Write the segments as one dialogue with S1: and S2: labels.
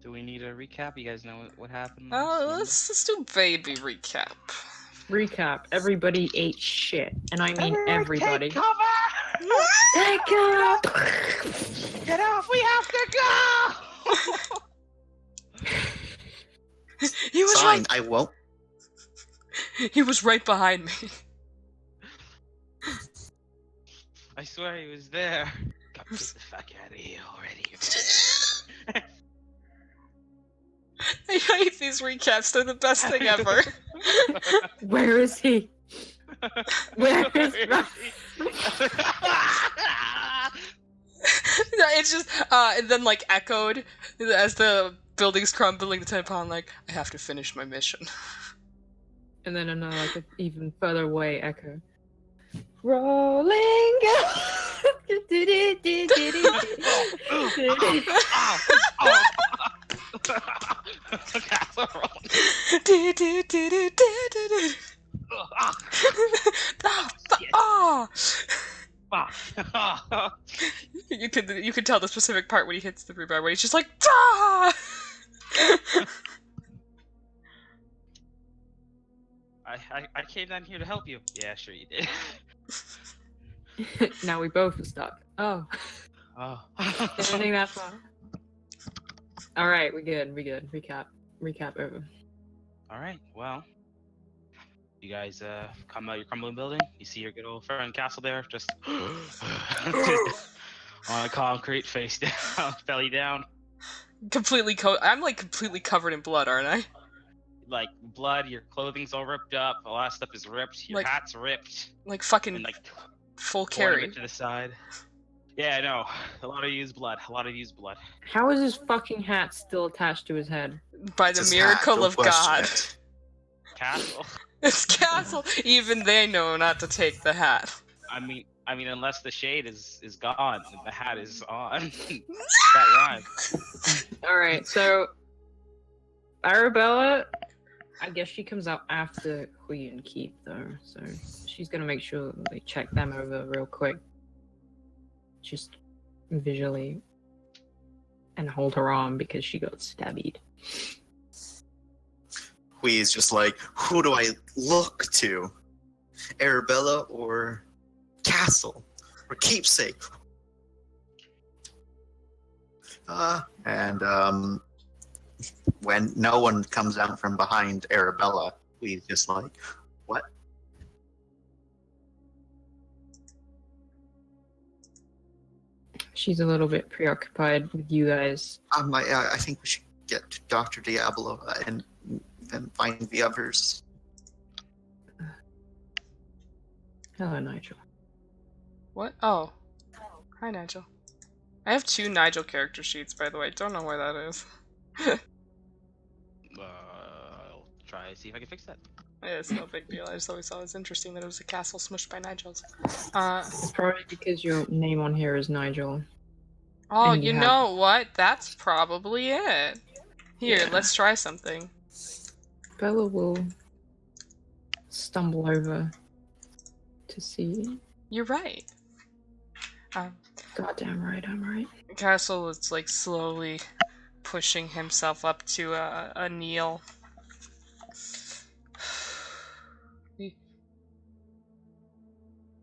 S1: Do we need a recap? You guys know what happened?
S2: Let's do baby recap.
S3: Recap. Everybody ate shit. And I mean everybody.
S1: Take cover!
S3: Take cover!
S1: Get off! We have to go!
S2: He was
S4: Fine, I won't.
S2: He was right behind me.
S1: I swear he was there. Get the fuck out of here already.
S2: I hate these recaps. They're the best thing ever.
S3: Where is he? Where is
S2: It's just, and then like echoed as the building's crumbling. The ten pound like, I have to finish my mission.
S3: And then another, like, an even further away echo. Rolling.
S2: You can tell the specific part when he hits the rebar, when he's just like, ah!
S1: I came down here to help you. Yeah, sure you did.
S3: Now we both are stuck. Oh.
S1: Oh.
S3: Ending that far. Alright, we good. Recap over.
S1: Alright, well. You guys come out your crumbling building. You see your good old friend Castle there, just on a concrete, face down, belly down.
S2: I'm like completely covered in blood, aren't I?
S1: Like blood, your clothing's all ripped up, a lot of stuff is ripped, your
S2: Like-
S1: hat's ripped,
S2: Like fucking
S1: and like
S2: full
S1: carry
S2: carry.
S1: it to the side. Yeah, I know. A lot of used blood.
S3: How is his fucking hat still attached to his head?
S2: By
S4: It's
S2: the
S4: his hat,
S2: miracle
S4: don't
S2: of
S4: question
S2: God.
S4: it.
S1: Castle.
S2: This castle, even they know not to take the hat.
S1: I mean, unless the shade is gone, and the hat is on. That rhymes.
S3: Alright, so Arabella, I guess she comes out after Queen Keep though, so she's gonna make sure they check them over real quick. Just visually. And hold her arm because she got stabbed.
S4: He's just like, who do I look to? Arabella or Castle? Or Keepsake? And when no one comes out from behind Arabella, he's just like, what?
S3: She's a little bit preoccupied with you guys.
S4: I think we should get to Dr. Diablo and find the others.
S3: Hello, Nigel.
S2: What? Oh. Hi, Nigel. I have 2 Nigel character sheets, by the way. Don't know why that is.
S1: I'll try to see if I can fix that.
S2: Yeah, it's no big deal. I just always thought it was interesting that it was a castle smushed by Nigels.
S3: It's probably because your name on here is Nigel.
S2: Oh,
S3: And
S2: you
S3: you have-
S2: know what? That's probably it. Here,
S3: Yeah.
S2: let's try something.
S3: Bella will stumble over to see.
S2: You're right.
S3: Goddamn right, I'm right.
S2: Castle is like slowly pushing himself up to a kneel.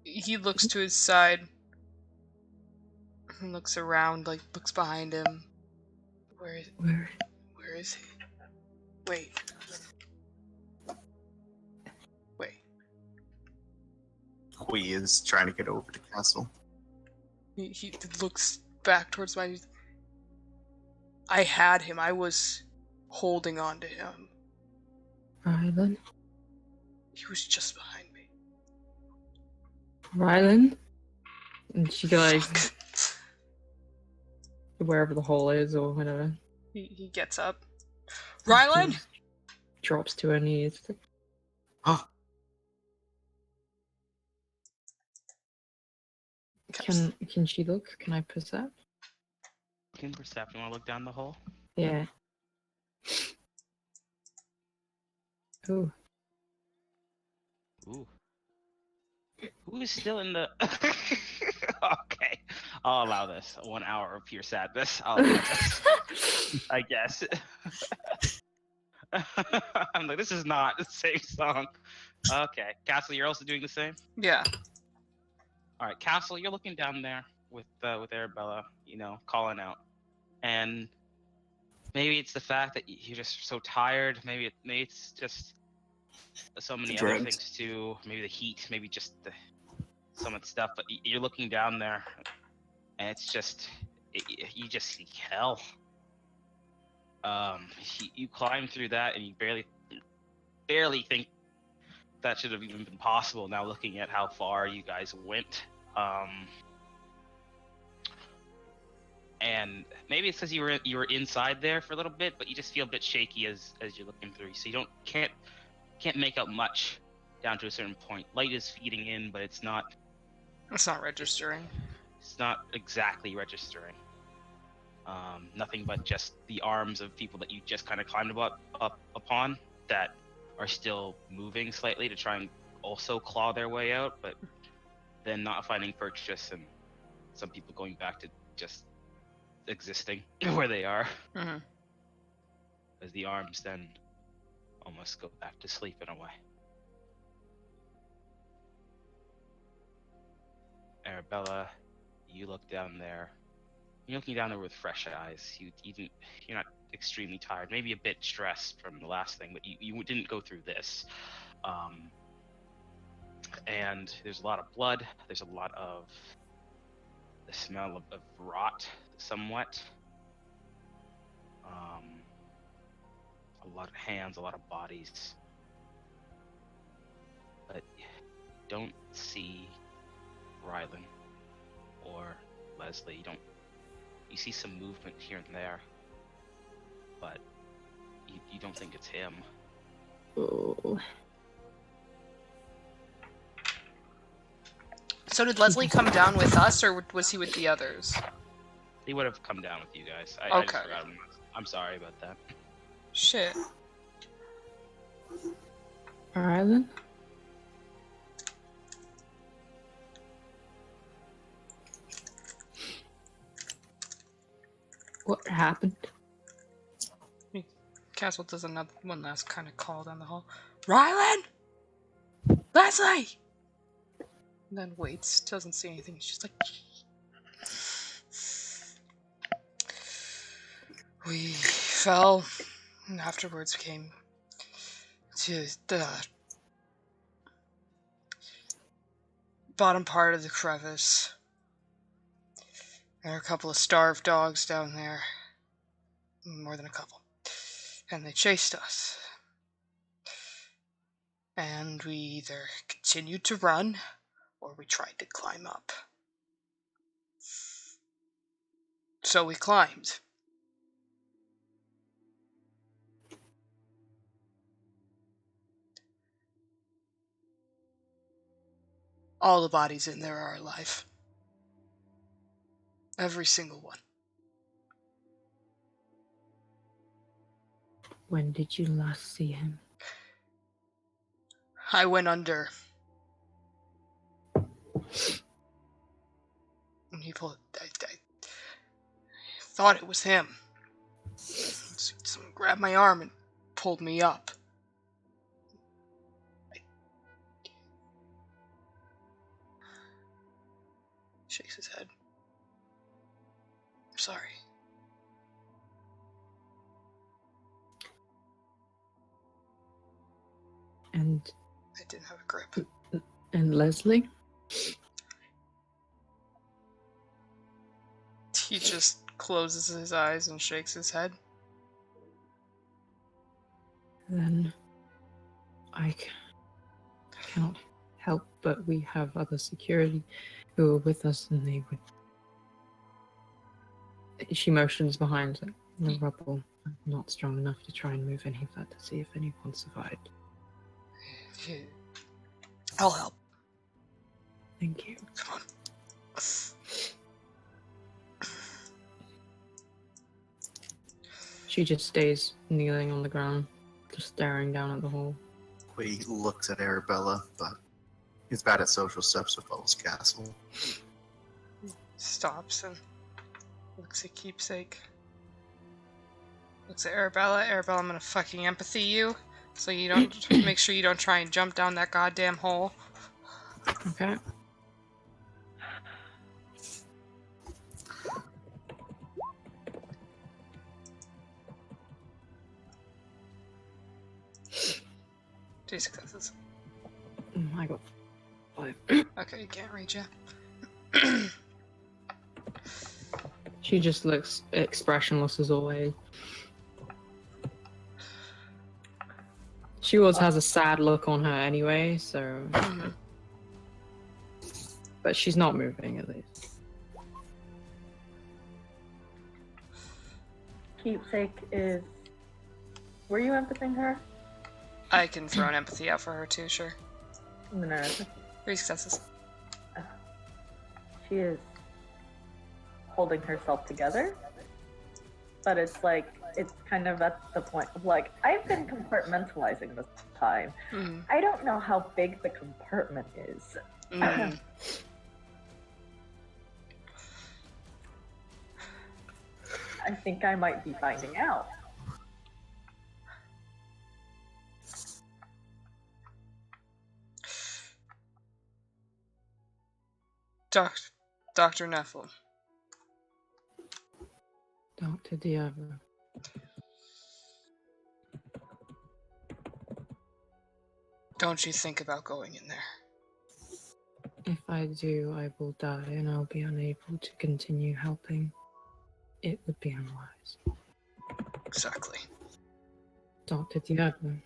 S2: He looks to his side. He looks around, like looks behind him. Where is he? Wait.
S4: Hui is trying to get over to Castle.
S2: He looks back towards my... I had him. I was holding on to him.
S3: Rylan?
S2: He was just behind me.
S3: Rylan? And she goes
S2: Fuck.
S3: wherever the hole is or whatever.
S2: He gets up. Rylan!
S3: She drops to her knees.
S4: Huh?
S3: Can she look? Can I percept?
S1: Can percept. You want to look down the hole?
S3: Yeah. Ooh.
S1: Ooh. Who is still in the... Okay. I'll allow this. 1 hour of pure sadness. I'll allow this. I guess. I'm like, this is not the same song. Okay, Castle, you're also doing the same.
S2: Yeah.
S1: All right, Castle, you're looking down there with Arabella, calling out, and maybe it's the fact that you're just so tired. Maybe it's just so many other
S4: Drugs.
S1: things too. Maybe the heat. Maybe just some of the stuff. But you're looking down there, and it's just you just see hell. You climb through that, and you barely think that should have even been possible. Now looking at how far you guys went, and maybe it's because you were inside there for a little bit, but you just feel a bit shaky as you're looking through. So you can't make out much down to a certain point. Light is feeding in, but it's not
S2: registering.
S1: It's not exactly registering. Nothing but just the arms of people that you just kind of climbed up upon that are still moving slightly to try and also claw their way out, but then not finding purchase, and some people going back to just existing where they are.
S2: Mm-hmm.
S1: As the arms then almost go back to sleep in a way. Arabella, you look down there. You're looking down there with fresh eyes. You're not extremely tired. Maybe a bit stressed from the last thing, but you didn't go through this. And there's a lot of blood. There's a lot of the smell of rot, somewhat. A lot of hands, a lot of bodies. But don't see Rylan or Leslie. You see some movement here and there, but you don't think it's him.
S3: Oh.
S2: So did Leslie come down with us, or was he with the others?
S1: He would have come down with you guys. I just
S2: Okay.
S1: forgot him. I'm sorry about that.
S2: Shit.
S3: Alright then. What happened?
S2: Castle does one last kind of call down the hall. Rylan! Leslie! And then waits, doesn't see anything. She's like... We fell, and afterwards came to the bottom part of the crevice. There are a couple of starved dogs down there. More than a couple. And they chased us. And we either continued to run, or we tried to climb up. So we climbed. All the bodies in there are alive. Every single one.
S3: When did you last see him?
S2: I went under. And he pulled... I thought it was him. Someone grabbed my arm and pulled me up. Shakes his head. I'm sorry.
S3: And
S2: I didn't have a grip.
S3: Leslie?
S2: He just closes his eyes and shakes his head.
S3: Then I cannot help, but we have other security who are with us, and they would... She motions behind the rubble. I'm not strong enough to try and move any of that to see if anyone survived.
S2: I'll help.
S3: Thank you.
S2: Come on.
S3: She just stays kneeling on the ground, just staring down at the hole.
S4: He looks at Arabella, but he's bad at social stuff, so follows Castle.
S2: Stops and looks at Keepsake. looks at Arabella. Arabella, I'm gonna fucking empathy you, so you don't make sure you don't try and jump down that goddamn hole.
S3: Okay.
S2: Two successes.
S3: I got 5.
S2: Okay, you can't reach it.
S3: She just looks expressionless as always. She always has a sad look on her anyway, so.
S2: Mhm.
S3: But she's not moving at least.
S5: Keepsake is. Were you empathing her?
S2: I can throw an empathy out for her too, sure.
S5: No.
S2: 3 successes.
S5: She is holding herself together. But it's like, it's kind of at the point of like, I've been compartmentalizing this time.
S2: Mm.
S5: I don't know how big the compartment is.
S2: Mm.
S5: I think I might be finding out.
S2: Dr. Nephilim.
S3: Dr. Diablo.
S2: Don't you think about going in there.
S3: If I do, I will die and I'll be unable to continue helping. It would be unwise.
S2: Exactly.
S3: Dr. Diablo.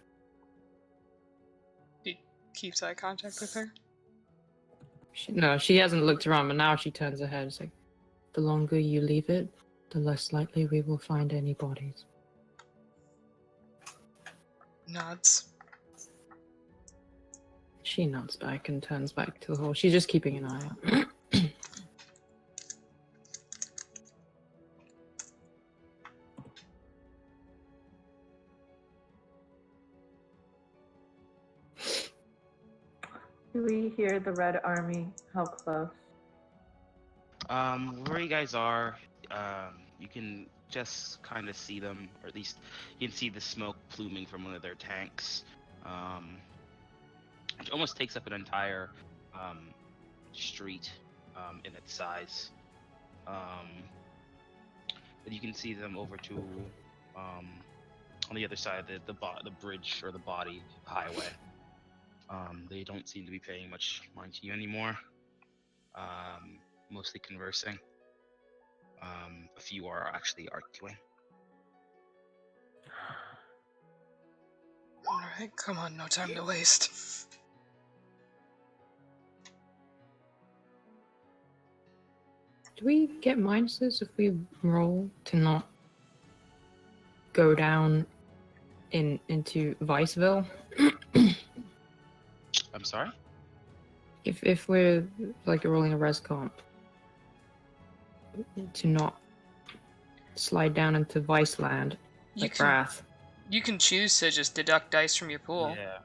S2: He keeps eye contact with her.
S3: No, she hasn't looked around, but now she turns her head. It's like, the longer you leave it, the less likely we will find any bodies.
S2: Nods.
S3: She nods back and turns back to the hall. She's just keeping an eye out.
S5: Do we hear the Red Army? How close?
S1: Where you guys are, you can just kind of see them, or at least you can see the smoke pluming from one of their tanks, which almost takes up an entire street in its size. But you can see them over to on the other side of the bridge or the body highway. They don't seem to be paying much mind to you anymore. Mostly conversing. A few are actually arguing.
S2: Alright, come on, no time to waste.
S3: Do we get minuses if we roll to not go down into Viceville?
S1: I'm sorry?
S3: If we're like rolling a res comp, to not slide down into Viceland like Wrath.
S2: You can choose to just deduct dice from your pool.
S1: Yeah.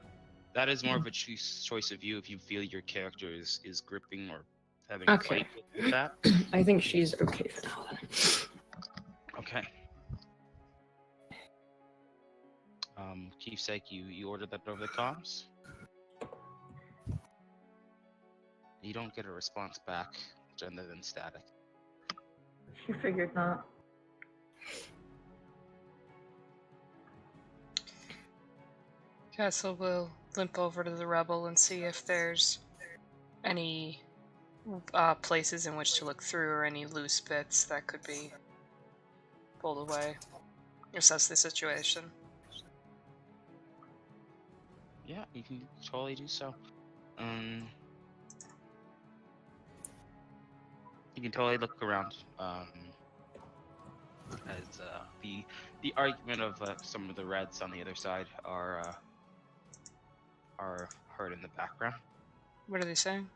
S1: That is more of a choice of you if you feel your character is gripping or having a
S3: Okay.
S1: fight with that.
S3: I think she's okay for now then.
S1: Okay. Keepsake, you ordered that over the comms? You don't get a response back, other than static.
S5: She figured not.
S2: Castle will limp over to the rebel and see if there's any places in which to look through or any loose bits that could be pulled away. Assess the situation.
S1: Yeah, you can totally do so. You can totally look around. As the argument of some of the Reds on the other side are heard in the background.
S2: What are they saying?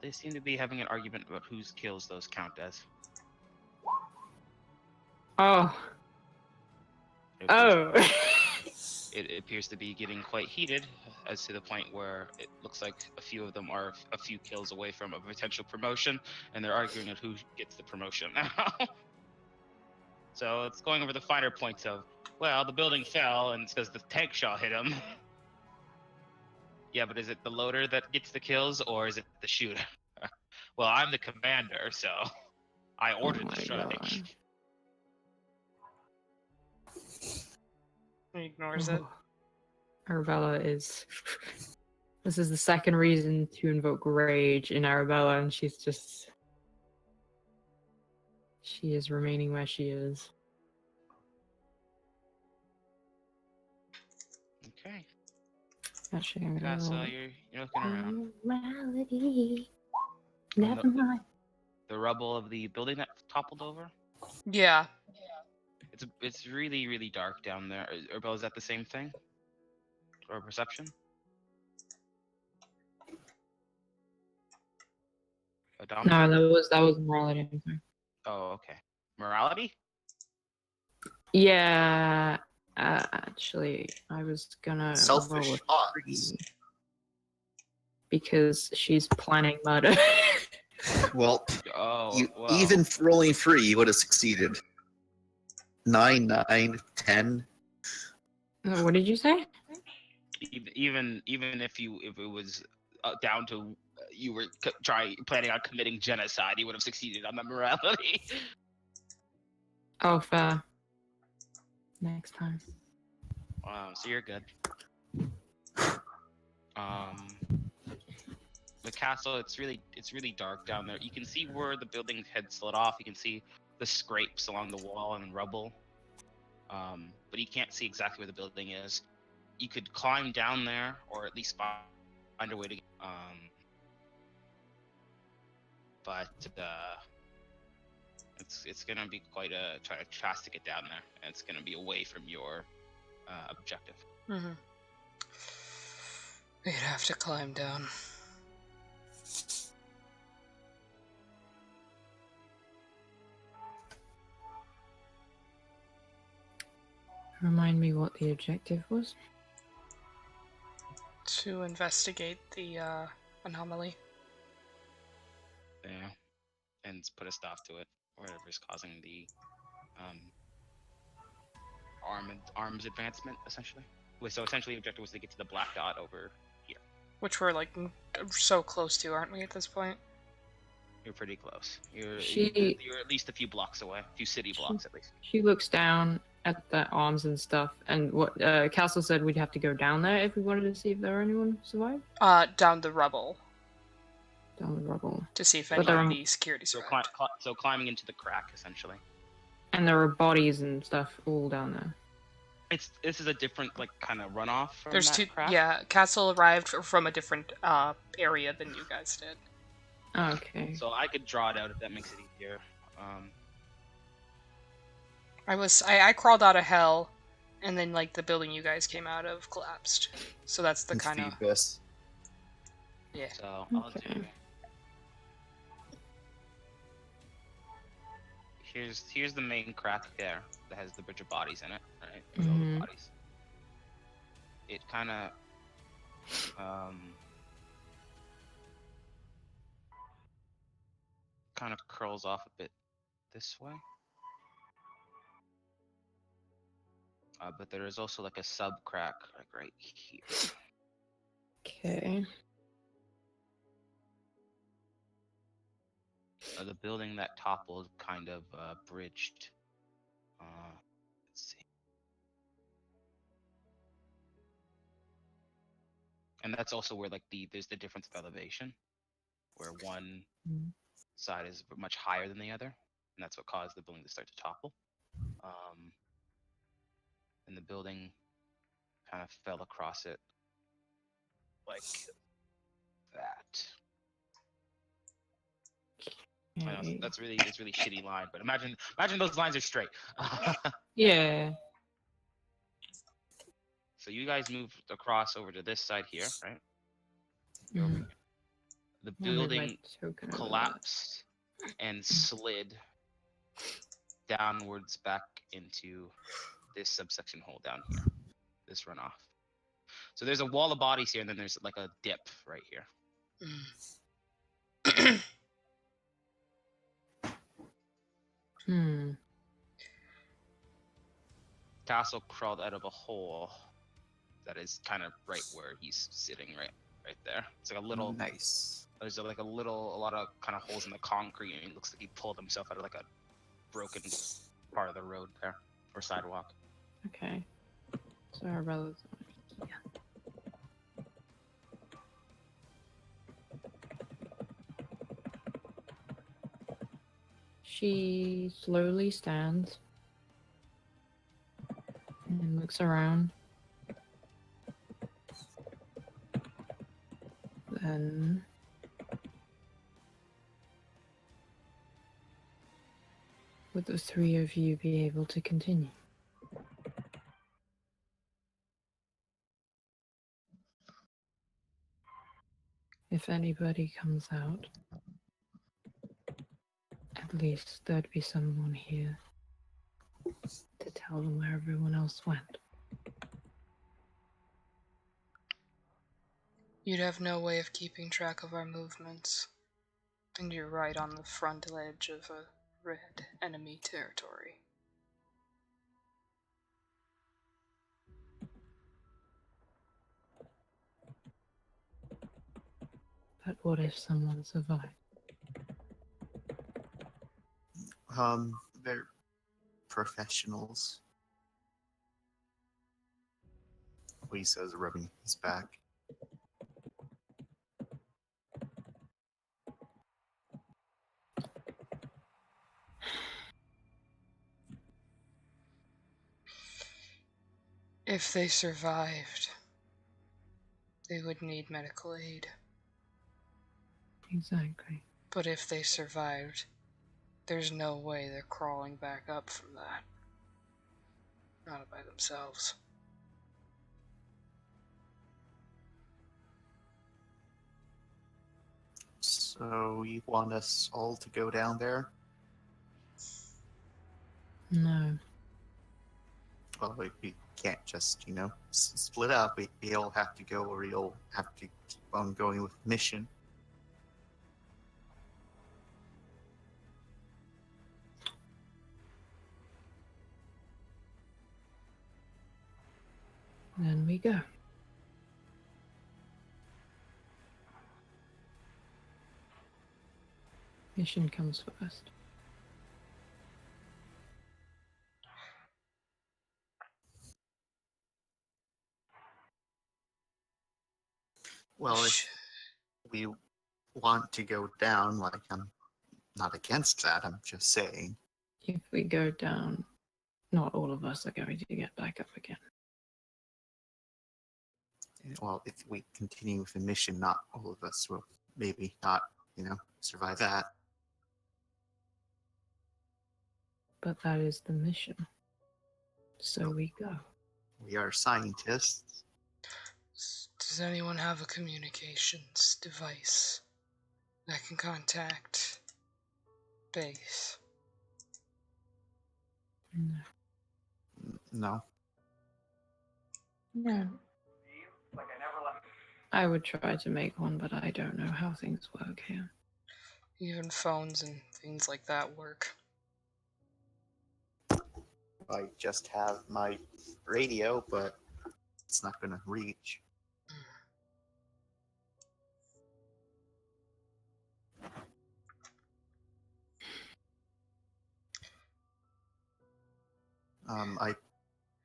S1: They seem to be having an argument about whose kills those count as.
S3: Oh.
S1: It
S3: Oh.
S1: It appears to be getting quite heated, as to the point where it looks like a few of them are a few kills away from a potential promotion, and they're arguing at who gets the promotion now. So it's going over the finer points of, well, the building fell and it's because the tank shell hit him. Yeah, but is it the loader that gets the kills or is it the shooter? Well, I'm the commander, so I ordered the
S3: my
S1: strike.
S3: God.
S2: He ignores it.
S3: Oh. Arabella is. This is the second reason to invoke rage in Arabella, and she's just. She is remaining where she is.
S1: Okay.
S3: Actually, I'm gonna
S1: So
S3: roll
S1: you're looking around.
S3: morality.
S1: On
S3: Never mind.
S1: The rubble of the building that toppled over.
S2: Yeah.
S1: It's really really dark down there. Or is that the same thing? Or perception?
S3: No, that was morality. I'm sorry.
S1: Oh, okay. Morality?
S3: Yeah, actually, I was gonna
S4: Selfish
S3: roll a
S4: thoughts.
S3: 3 because she's planning murder.
S4: Well,
S1: Oh,
S4: you
S1: well.
S4: even rolling 3, you would have succeeded. 9, 9, 10.
S3: What did you say?
S1: Even if it was down to you were planning on committing genocide, you would have succeeded on the morality.
S3: Oh, fair. Next time.
S1: So you're good. The castle, it's really dark down there. You can see where the building had slid off. You can see the scrapes along the wall and rubble. But you can't see exactly where the building is. You could climb down there, or at least find a way to. But it's gonna be quite a task to get down there, and it's gonna be away from your objective.
S2: Mm-hmm. We'd have to climb down.
S3: Remind me what the objective was.
S2: To investigate the anomaly.
S1: Yeah, and put a stop to it, whatever's causing the arms advancement, essentially. So essentially, the objective was to get to the black dot over here.
S2: Which we're like so close to, aren't we, at this point?
S1: You're pretty close. You're at least a few blocks away, a few city blocks at least.
S3: She looks down at the arms and stuff, and what Castle said we'd have to go down there if we wanted to see if there anyone survived.
S2: Down the rubble.
S3: Down the rubble.
S2: To see if
S3: But
S2: any
S3: there
S2: of
S3: are-
S2: the security
S1: So,
S2: survived.
S1: so climbing into the crack, essentially.
S3: And there are bodies and stuff all down there.
S1: This is a different kind of runoff from
S2: There's
S1: that
S2: two.
S1: crack.
S2: Yeah, Castle arrived from a different area than you guys did.
S3: Okay.
S1: So I could draw it out if that makes it easier.
S2: I crawled out of hell, and then like the building you guys came out of collapsed. So that's the kind of
S4: Phoebus.
S2: yeah.
S1: So I'll
S3: Okay.
S1: do. Here's the main crack there that has the bridge of bodies in it, right? With all the
S3: Mhm.
S1: bodies. It kind of curls off a bit this way. But there is also like a sub crack like right here.
S3: Okay.
S1: The building that toppled kind of bridged. Let's see. And that's also where there's the difference of elevation, where one
S3: Mhm.
S1: side is much higher than the other, and that's what caused the building to start to topple. And the building kind of fell across it like that. I know,
S3: Okay.
S1: it's really shitty line, but imagine those lines are straight.
S3: Yeah.
S1: So you guys moved across over to this side here, right?
S3: Mhm.
S1: The
S3: I'll move my
S1: building
S3: token over
S1: collapsed and slid downwards back into this subsection hole down here, this runoff. So there's a wall of bodies here, and then there's like a dip right here.
S3: that.
S1: Castle crawled out of a hole that is kind of right where he's sitting, right there. It's like a little.
S4: Nice.
S1: There's like a lot of kind of holes in the concrete, and it looks like he pulled himself out of like a broken part of the road there or sidewalk.
S3: Okay. So Arabella's. She slowly stands and looks around. Then would the three of you be able to continue? If anybody comes out, at least there'd be someone here to tell them where everyone else went.
S2: You'd have no way of keeping track of our movements. And you're right on the front edge of a red enemy territory.
S3: But what if someone survived?
S4: They're professionals. He says, rubbing his back.
S2: If they survived, they would need medical aid.
S3: Exactly.
S2: But if they survived, there's no way they're crawling back up from that. Not by themselves.
S4: So you want us all to go down there?
S3: No.
S4: Well, we can't just, split up. We all have to go, or you'll have to keep on going with the mission.
S3: Then we go. Mission comes first.
S4: Well, if we want to go down, like, I'm not against that, I'm just saying.
S3: If we go down, not all of us are going to get back up again.
S4: Well, if we continue with the mission, not all of us will maybe not, survive that.
S3: But that is the mission. So we go.
S4: We are scientists.
S2: Does anyone have a communications device that can contact base?
S3: No.
S4: No.
S3: No. I would try to make one, but I don't know how things work here.
S2: Even phones and things like that work.
S4: I just have my radio, but it's not going to reach.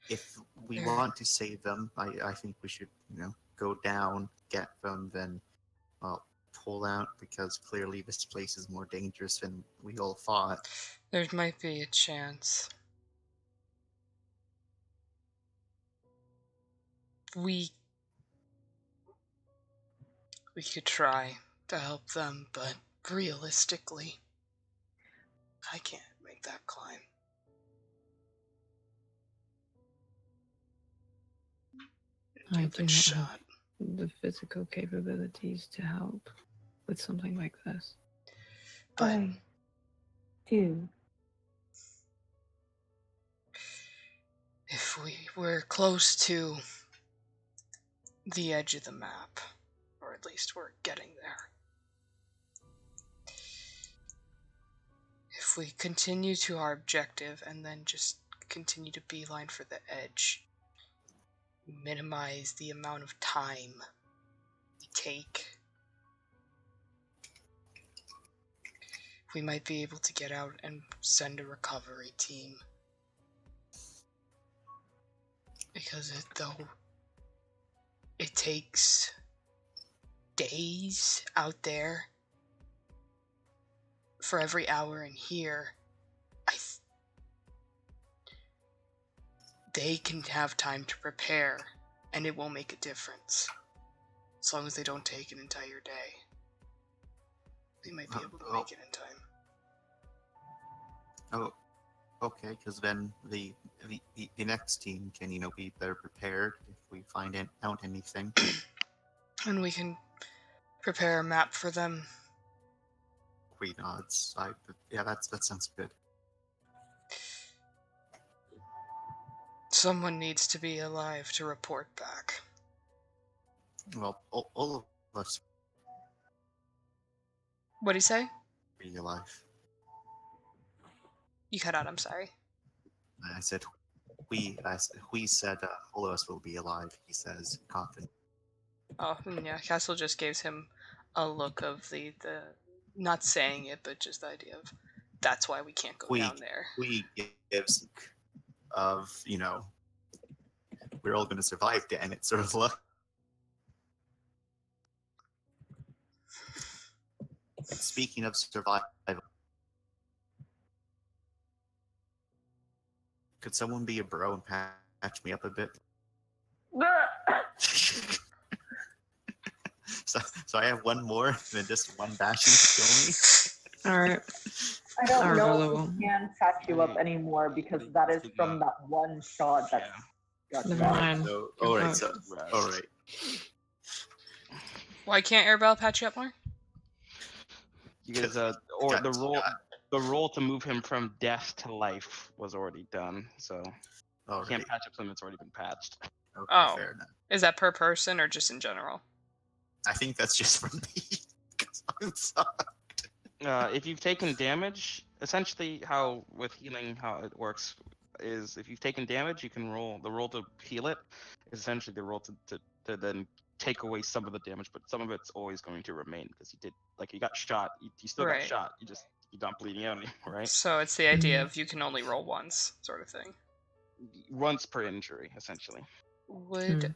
S4: If we want to save them, I think we should, go down, get them, then, pull out, because clearly this place is more dangerous than we all thought.
S2: There might be a chance. We could try to help them, but realistically, I can't make that climb.
S3: I
S2: Give
S3: do
S2: it a
S3: not
S2: shot.
S3: have the physical capabilities to help with something like this.
S2: But
S5: do.
S2: if we were close to the edge of the map, or at least we're getting there, if we continue to our objective and then just continue to beeline for the edge. Minimize the amount of time we take. We might be able to get out and send a recovery team. Because it takes days out there for every hour in here, they can have time to prepare, and it won't make a difference. As long as they don't take an entire day. They might be able to make it in time.
S4: Oh, okay, because then the next team can, be better prepared if we find out anything.
S2: And we can prepare a map for them.
S4: Queen nods. Yeah, that sounds good.
S2: Someone needs to be alive to report back.
S4: Well, all of us
S2: What'd he say?
S4: be alive.
S2: You cut out, I'm sorry.
S4: I said we said all of us will be alive. He says confident.
S2: Oh, yeah, Castle just gives him a look of the not saying it, but just the idea of that's why we can't go down there.
S4: We gives of we're all going to survive, damn it, sort of look. Speaking of survival, could someone be a bro and patch me up a bit? So I have one more than just one bashing to kill me.
S3: Alright.
S5: I don't
S3: Arabella
S5: know
S3: will.
S5: if we can patch you up anymore because that is from that one shot that got
S3: Never
S5: shot.
S3: mind.
S4: So,
S3: Good
S4: all right,
S3: luck.
S4: so all right.
S2: Why can't Arabelle patch you up more?
S1: Because the roll to move him from death to life was already done, so
S4: All
S1: you can't
S4: right.
S1: patch up something that's already been patched.
S4: Okay,
S2: Oh.
S4: fair enough.
S2: Is that per person or just in general?
S4: I think that's just for me. 'Cause I'm sorry.
S1: If you've taken damage, essentially how with healing how it works is if you've taken damage, you can roll the roll to heal it. Is essentially the roll to then take away some of the damage, but some of it's always going to remain because you got shot. You still got
S2: Right.
S1: shot. You're not bleeding out anymore, right?
S2: So it's the idea of you can only roll once, sort of thing.
S1: Once per injury, essentially.
S2: Would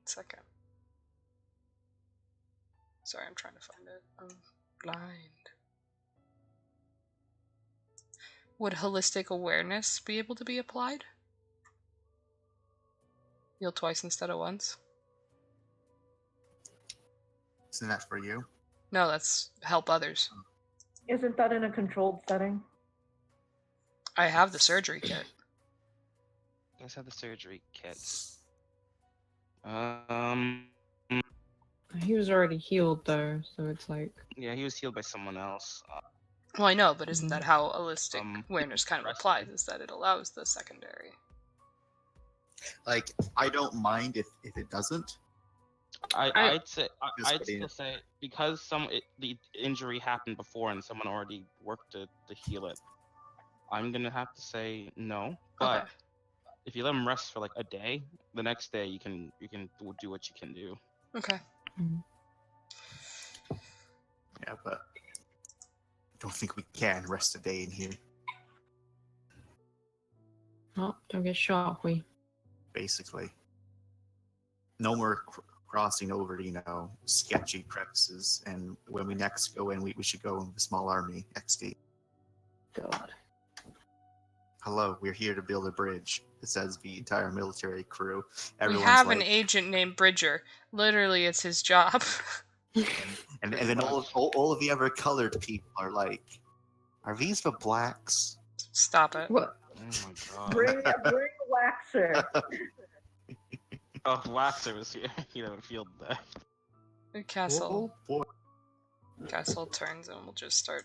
S2: second. Sorry, I'm trying to find it. I'm blind. Would holistic awareness be able to be applied? Heal twice instead of once?
S4: Isn't that for you?
S2: No, that's help others.
S5: Isn't that in a controlled setting?
S2: I have the surgery kit.
S1: Let's have the surgery kit.
S3: He was already healed though, so it's like.
S1: Yeah, he was healed by someone else.
S2: Well, I know, but isn't that how holistic
S1: Um,
S2: awareness kind of
S1: rest-
S2: applies? Is that it allows the secondary?
S4: Like, I don't mind if it doesn't.
S1: I'd say
S4: Just
S1: I'd
S4: kidding.
S1: still say because the injury happened before and someone already worked to heal it. I'm gonna have to say no, but
S2: Okay.
S1: if you let him rest for like a day, the next day you can do what you can do.
S2: Okay.
S4: Yeah, but I don't think we can rest a day in here.
S3: Oh, don't get shot, we.
S4: Basically, no more crossing over to sketchy crevices. And when we next go in, we should go with a small army. XD.
S3: God.
S4: Hello, we're here to build a bridge. It says the entire military crew.
S2: We
S4: Everyone's
S2: have
S4: like,
S2: an agent named Bridger. Literally, it's his job.
S4: and then all of the other colored people are like, are these the blacks?
S2: Stop it.
S3: What?
S1: Oh my god.
S5: Bring Waxer.
S1: Oh, Waxer was here. Field
S2: Castle.
S4: Oh, boy.
S2: Castle turns and we'll just start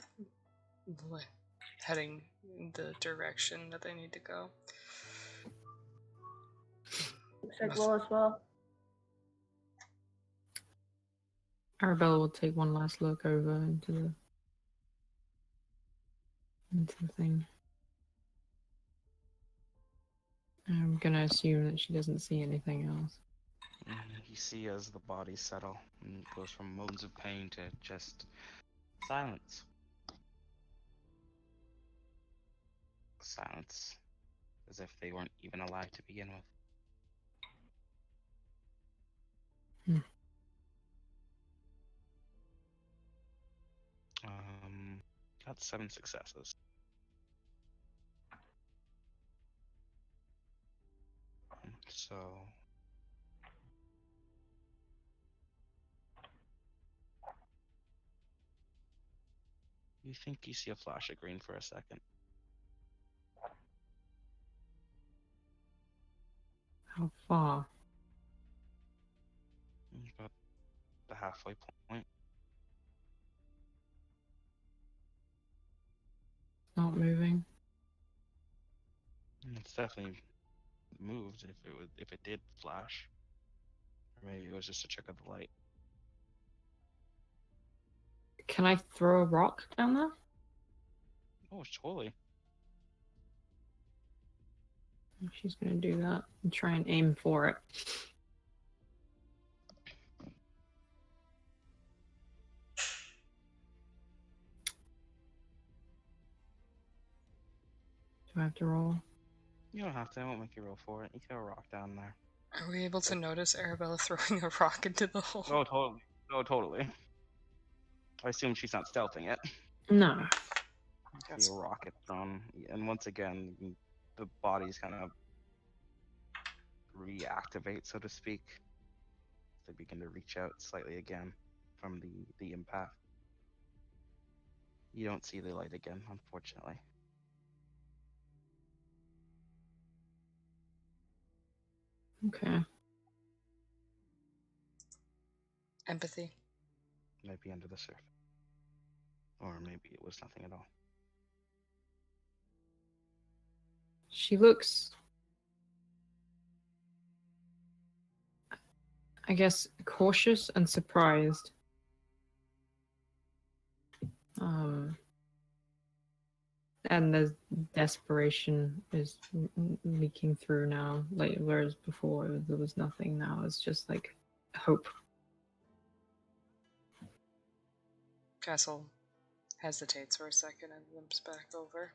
S2: heading in the direction that they need to go.
S5: Check well as well.
S3: Arabella will take one last look over into Something. I'm gonna assume that she doesn't see anything else.
S1: You see as the bodies settle, and it goes from moans of pain to just silence. Silence, as if they weren't even alive to begin with. Got 7 successes. So you think you see a flash of green for a second.
S3: How far?
S1: About the halfway point.
S3: Not moving.
S1: It's definitely moved if it did flash. Or maybe it was just a trick of the light.
S3: Can I throw a rock down there?
S1: Oh, totally.
S3: She's gonna do that and try and aim for it. Do I have to roll?
S1: You don't have to. I won't make you roll for it. You throw a rock down there.
S2: Are we able to notice Arabella throwing a rock into the hole?
S1: Oh, totally. Oh, totally. I assume she's not stealthing it.
S3: No.
S2: That's-
S1: See a rocket thrown, and once again, the bodies kind of reactivate, so to speak. They begin to reach out slightly again from the impact. You don't see the light again, unfortunately.
S3: Okay.
S2: Empathy.
S1: Might be under the surface, or maybe it was nothing at all.
S3: She looks, I guess, cautious and surprised. And the desperation is leaking through now. Like, whereas before there was nothing, now it's just like hope.
S2: Castle hesitates for a second and limps back over.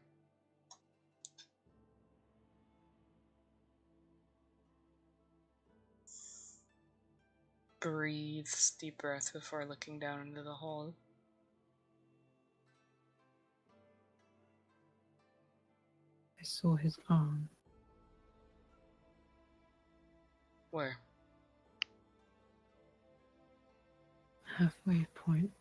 S2: Breathes deep breath before looking down into the hole.
S3: I saw his arm.
S2: Where?
S3: Halfway point.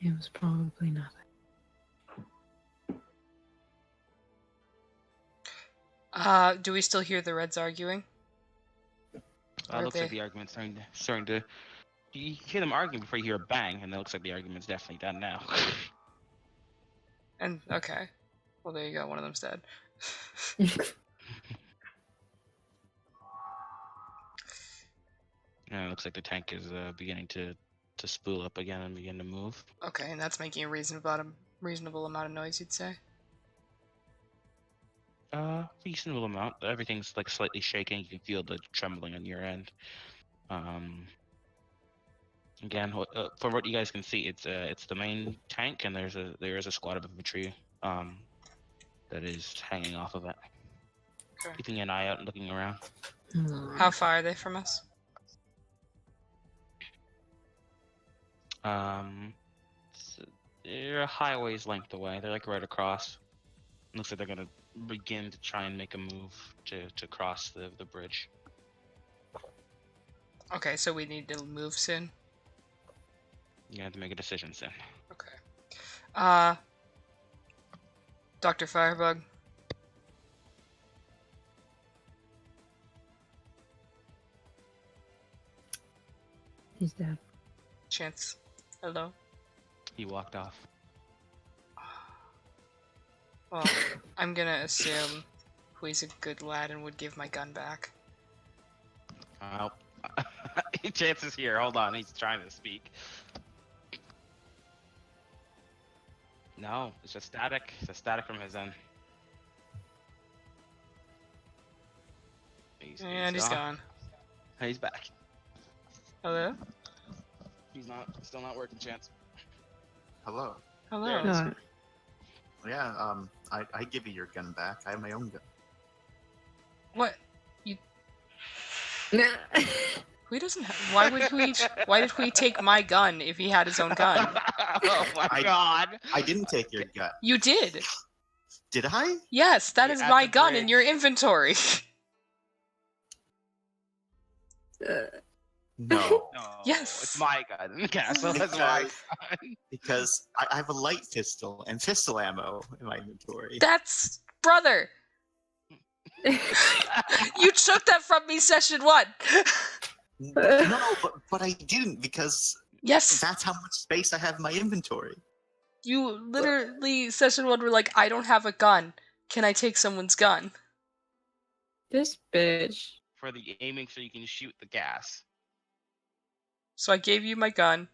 S3: It was probably nothing.
S2: Do we still hear the Reds arguing? Or
S1: Looks like the argument's starting to. You hear them arguing before you hear a bang, and it looks like the argument's definitely done now.
S2: And okay. Well, there you go. One of them's dead.
S1: And it looks like the tank is beginning to spool up again and begin to move.
S2: Okay, and that's making a reasonable amount of noise, you'd say?
S1: Reasonable amount. Everything's like slightly shaking. You can feel the trembling on your end. Again, from what you guys can see, it's the main tank, and there is a squad of infantry that is hanging off of it,
S2: Okay.
S1: keeping an eye out and looking around.
S2: How far are they from us?
S1: They're a highway's length away. They're like right across. Looks like they're gonna begin to try and make a move to cross the bridge.
S2: Okay, so we need to move soon.
S1: You have to make a decision soon.
S2: Okay. Dr. Firebug.
S3: He's dead.
S2: Chance. Hello?
S1: He walked off.
S2: Well, I'm gonna assume he's a good lad and would give my gun back.
S1: Chance is here. Hold on, he's trying to speak. No, it's just static. It's just static from his end.
S2: And he's gone.
S1: He's back.
S2: Hello?
S1: He's still not working, Chance.
S4: Hello.
S2: Hello.
S1: There it is.
S4: Yeah, I give you your gun back. I have my own gun.
S2: What? Who doesn't have... Why did we take my gun if he had his own gun?
S1: Oh my god!
S4: I didn't take your gun.
S2: You did.
S4: Did I?
S2: Yes, that
S1: You're
S2: is
S1: at
S2: my
S1: the
S2: gun in
S1: bridge.
S2: your inventory.
S4: No.
S1: No,
S2: Yes.
S1: it's my gun. Castle, it's my gun.
S4: Because I have a light pistol and pistol ammo in my inventory.
S2: That's... Brother! You took that from me session 1!
S4: No, but I didn't because
S2: Yes!
S4: that's how much space I have in my inventory.
S2: You literally, session 1, were like, I don't have a gun. Can I take someone's gun?
S3: This bitch.
S1: For the aiming so you can shoot the gas.
S2: So I gave you my gun.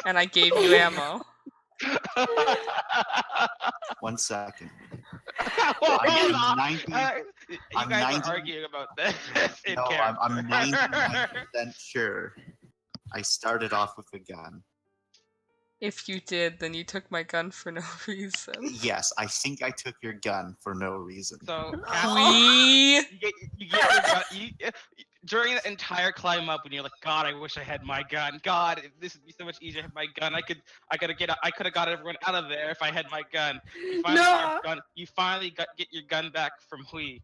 S2: And I gave you ammo.
S4: 1 second.
S1: Hold
S4: I'm
S1: on.
S4: 90
S1: You
S4: I'm
S1: guys
S4: 90
S1: are arguing about this in
S4: No,
S1: character.
S4: I'm 99% sure I started off with a gun.
S2: If you did, then you took my gun for no reason.
S4: Yes, I think I took your gun for no reason.
S1: So, Castle,
S2: We...
S1: you get your gun. During the entire climb up, when you're like, God, I wish I had my gun. God, this would be so much easier if I had my gun. I could have got everyone out of there if I had my gun. You finally get your gun back from Hui,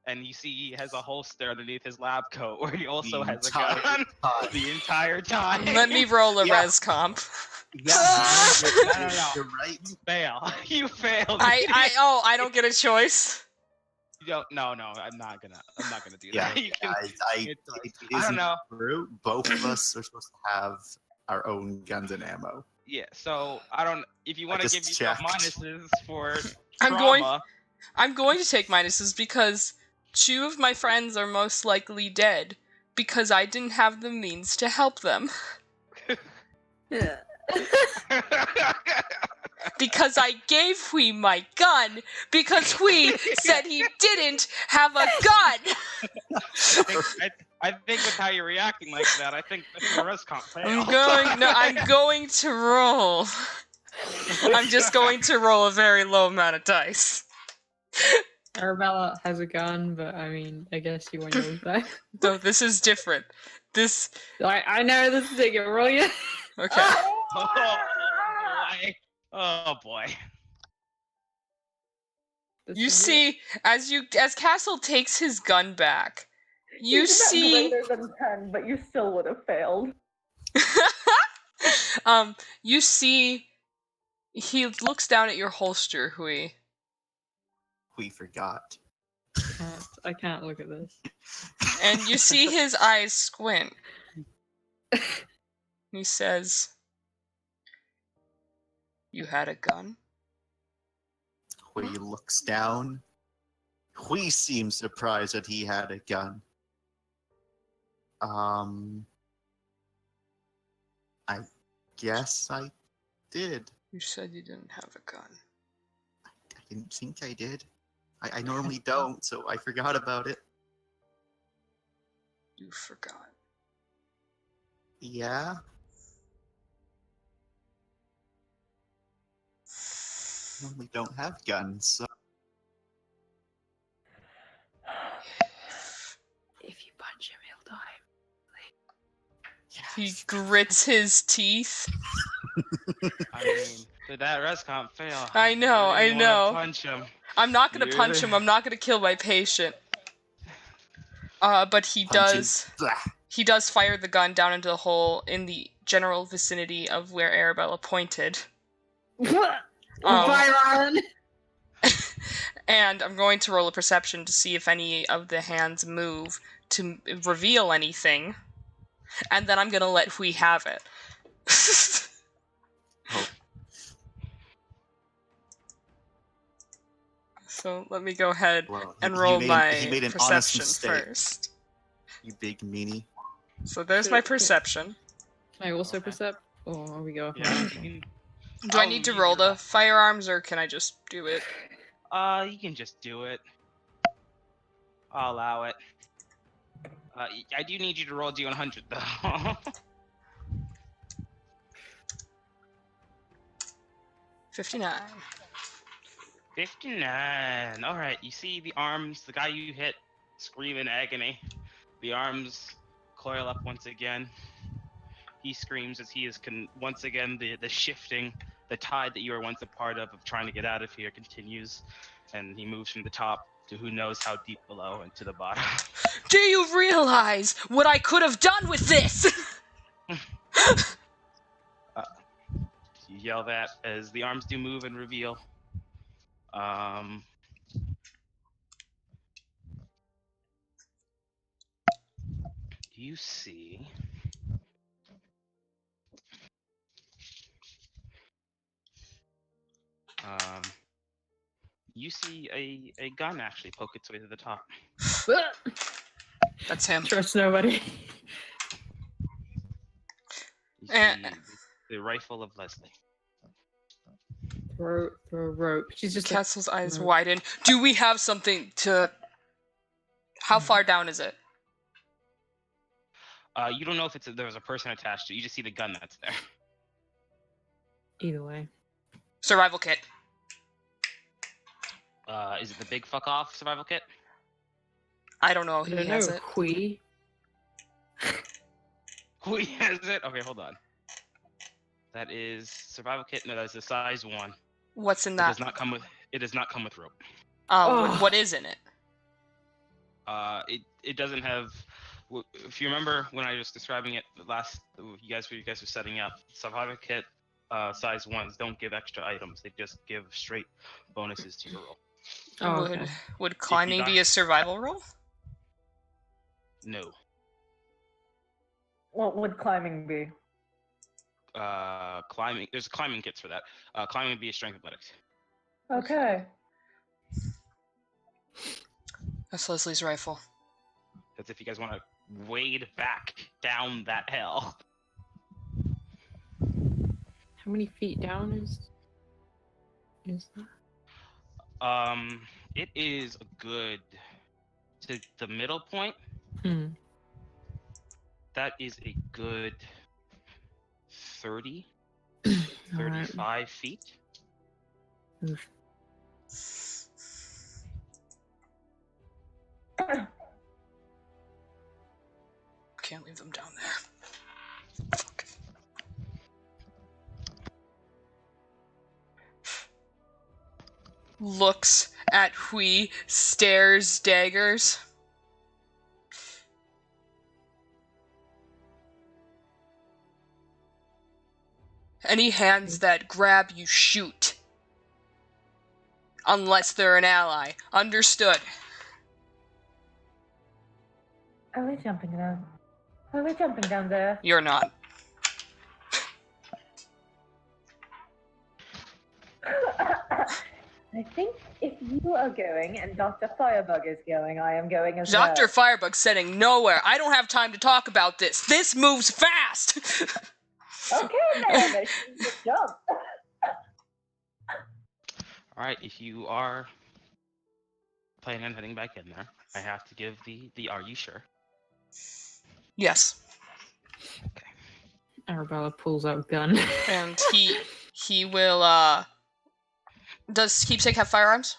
S1: and you see he has a holster underneath his lab coat where he also has a gun the entire time.
S2: Let me roll a
S4: Yeah.
S2: res comp.
S4: Yeah,
S1: No.
S4: you're right.
S1: You fail. You failed.
S2: I don't get a choice.
S1: You don't. No. I'm not gonna do
S4: Yeah,
S1: that. You can-
S4: it
S1: I don't
S4: isn't
S1: know.
S4: true. Both of us are supposed to have our own guns and ammo.
S1: Yeah. So I don't. If you want to
S4: just
S1: give yourself
S4: checked.
S1: minuses for
S2: I'm
S1: trauma,
S2: going to take minuses because 2 of my friends are most likely dead because I didn't have the means to help them. Because I gave Hui my gun because Hui said he didn't have a gun.
S1: I think with how you're reacting like that, I think the rest can't fail.
S2: I'm going to roll. I'm just going to roll a very low amount of dice.
S3: Arabella has a gun, but I mean, I guess you want yours back.
S2: Though this is different. This
S3: I know this is a good roll, yeah.
S2: okay.
S1: Oh boy. Oh boy.
S3: This
S2: You
S3: is
S2: see, as Castle takes his gun back, you
S5: He's
S2: see
S5: greater than 10, but you still would have failed.
S2: you see he looks down at your holster, Hui.
S4: We forgot.
S3: I can't look at this.
S2: And you see his eyes squint. He says, "You had a gun?"
S4: Hui looks down. Hui seems surprised that he had a gun. I guess I did.
S2: You said you didn't have a gun.
S4: I didn't think I did. I normally don't, so I forgot about it.
S2: You forgot.
S4: Yeah? Normally don't have guns, so...
S3: If you punch him, he'll die.
S2: He
S4: Yes.
S2: grits his teeth.
S1: I mean, did that res comp fail?
S2: I know,
S1: You really
S2: I know.
S1: wanna Punch him.
S2: I'm not gonna punch
S1: Really?
S2: him. I'm not gonna kill my patient. But he
S4: Punch him.
S2: does.
S4: Blah.
S2: He does fire the gun down into the hole in the general vicinity of where Arabella pointed.
S3: Byron!
S2: And I'm going to roll a perception to see if any of the hands move to reveal anything. And then I'm gonna let Hui have it.
S4: Oh.
S2: So let me go ahead
S4: Well,
S2: and
S4: he
S2: roll
S4: made,
S2: my
S4: he made an honest
S2: perception
S4: mistake.
S2: first.
S4: You big meanie.
S2: So there's
S3: Should-
S2: my perception.
S3: Can I also
S1: Okay.
S3: percept? Or are we go?
S1: Yeah.
S2: Do I
S1: I'll
S2: need to
S1: use
S2: roll
S1: your-
S2: the firearms, or can I just do it?
S1: You can just do it. I'll allow it. I do need you to roll D100 though.
S2: 59.
S1: 59. All right. You see the arms, the guy you hit, scream in agony. The arms coil up once again. He screams as he is once again the shifting, the tide that you were once a part of trying to get out of here continues, and he moves from the top to who knows how deep below and to the bottom.
S2: Do you realize what I could have done with this?
S1: You yell that as the arms do move and reveal. You see you see a gun actually poke its way to the top.
S2: That's him.
S3: Trust nobody.
S1: You
S2: Eh.
S1: see the rifle of Leslie.
S3: Throw a rope. She's just like,
S2: Castle's eyes
S3: rope.
S2: widen. Do we have something to... How far down is it?
S1: You don't know if there was a person attached to it. You just see the gun that's there.
S3: Either way.
S2: Survival kit.
S1: Is it the big fuck off survival kit?
S2: I don't know.
S3: I
S2: He
S3: don't
S2: has
S3: know.
S2: it.
S3: Hui.
S1: Who has it? Okay, hold on. That is survival kit. No, that's the size 1.
S2: What's in
S1: It
S2: that?
S1: does not come with. It does not come with rope.
S3: Oh.
S2: What is in it?
S1: It doesn't have. If you remember when I was describing it last, you guys were setting up survival kit. Size 1s don't give extra items. They just give straight bonuses to your roll.
S3: Oh,
S2: would
S3: okay.
S2: would climbing be a survival roll?
S1: No.
S5: What would climbing be?
S1: Climbing. There's climbing kits for that. Climbing would be a strength athletics.
S5: Okay.
S2: That's Leslie's rifle.
S1: That's if you guys want to wade back down that hill.
S3: How many feet down is that?
S1: It is a good to the middle point.
S3: Hmm.
S1: That is a good 30,
S3: Alright.
S1: 35 feet.
S3: Oof.
S2: Can't leave them down there. Fuck. Looks at Hui, stares, daggers. Any hands that grab, you shoot. Unless they're an ally. Understood.
S5: Are we jumping down? Are we jumping down there?
S2: You're not.
S5: I think if you are going and Dr. Firebug is going, I am going as well.
S2: Dr. Firebug's sitting nowhere. I don't have time to talk about this. This moves fast!
S5: Okay then, let's just jump.
S1: All right, if you are planning on heading back in there, I have to give the are you sure?
S2: Yes.
S3: Arabella pulls out gun.
S2: And he will, Does Keepsake have firearms?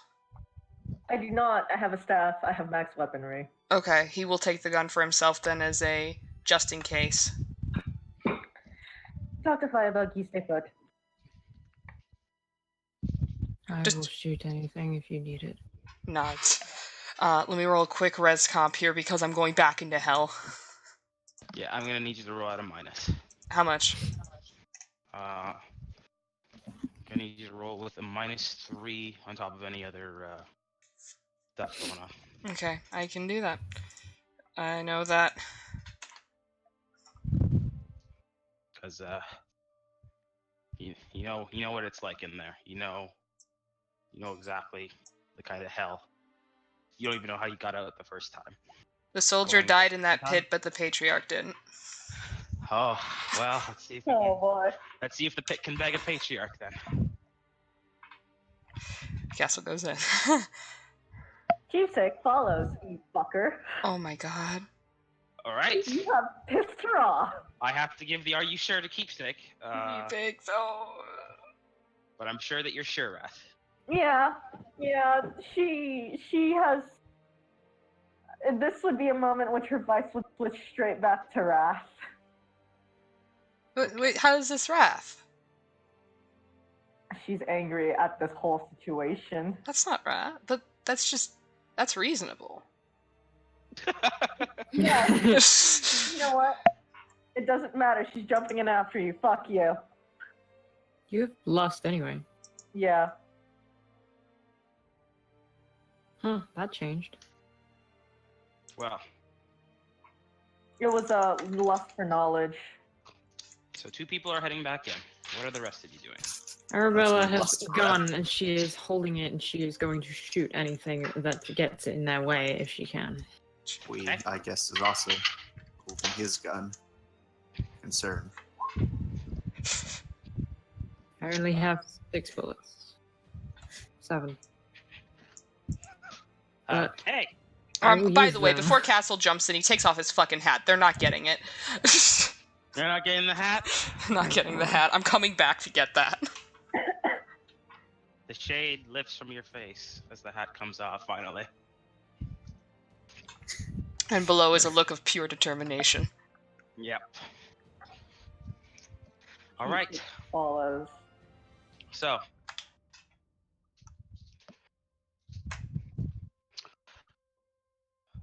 S5: I do not. I have a staff. I have max weaponry.
S2: Okay, he will take the gun for himself then as a just in case.
S5: Dr. Firebug, you stay put.
S3: I
S2: Just-
S3: will shoot anything if you need it.
S2: Not. Let me roll a quick res comp here because I'm going back into hell.
S1: Yeah, I'm gonna need you to roll out a minus.
S2: How much?
S1: I'm gonna need you to roll with a -3 on top of any other stuff going on.
S2: Okay, I can do that. I know that.
S1: Because you know what it's like in there. You know exactly the kind of hell. You don't even know how you got out the first time.
S2: The soldier
S1: Going
S2: died in that
S1: sometime?
S2: pit, but the patriarch didn't.
S1: Oh, well, let's see if we
S5: Oh
S1: can,
S5: boy.
S1: let's see if the pit can beg a patriarch then.
S2: Castle goes in.
S5: Keepsake follows, you fucker.
S2: Oh my god.
S1: All right.
S5: You have pissed raw.
S1: I have to give the "Are you sure?" to Keepsake,
S2: You big though.
S1: but I'm sure that you're sure, Wrath.
S5: Yeah, she has. This would be a moment in which her vice would switch straight back to wrath.
S2: Wait, how is this wrath?
S5: She's angry at this whole situation.
S2: That's not wrath. That's reasonable.
S5: Yeah, you know what? It doesn't matter. She's jumping in after you. Fuck you.
S3: You've lost anyway.
S5: Yeah.
S3: Huh, that changed.
S1: Well,
S5: It was a lust for knowledge.
S1: so 2 people are heading back in. What are the rest of you doing?
S3: Arabella
S4: Actually,
S3: has
S4: lost
S3: a
S4: the
S3: gun and she is holding it and she is going to shoot anything that gets in their way if she can.
S4: We,
S1: Okay.
S4: I guess, is also holding his gun. Concern.
S3: I only have 6 bullets. 7.
S1: Hey,
S3: I will
S2: By
S3: use
S2: the way,
S3: them.
S2: before Castle jumps in, he takes off his fucking hat. They're not getting it.
S1: you're not getting the hat?
S2: Not getting the hat. I'm coming back to get that.
S1: The shade lifts from your face as the hat comes off, finally.
S2: And below is a look of pure determination.
S1: Yep. All right.
S5: Follows.
S1: So,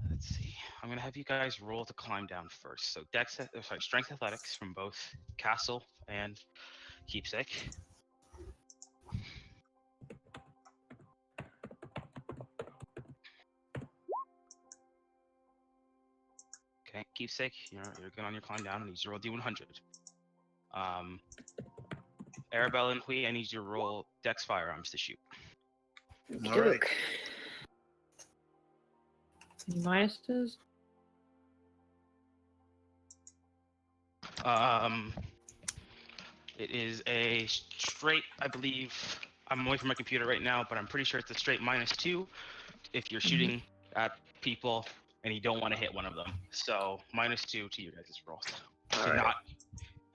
S1: let's see. I'm gonna have you guys roll to climb down first. So, strength athletics from both Castle and Keepsake. Okay, Keepsake, you're good on your climb down. I need you to roll D100. Arabella and Hui, I need you to roll Dex firearms to shoot.
S4: All right.
S3: Any minuses?
S1: It is a straight, I believe. I'm away from my computer right now, but I'm pretty sure it's a straight -2 if you're shooting at people and you don't want to hit one of them. So -2 to your guys' rolls.
S4: All
S1: Do
S4: right.
S1: not,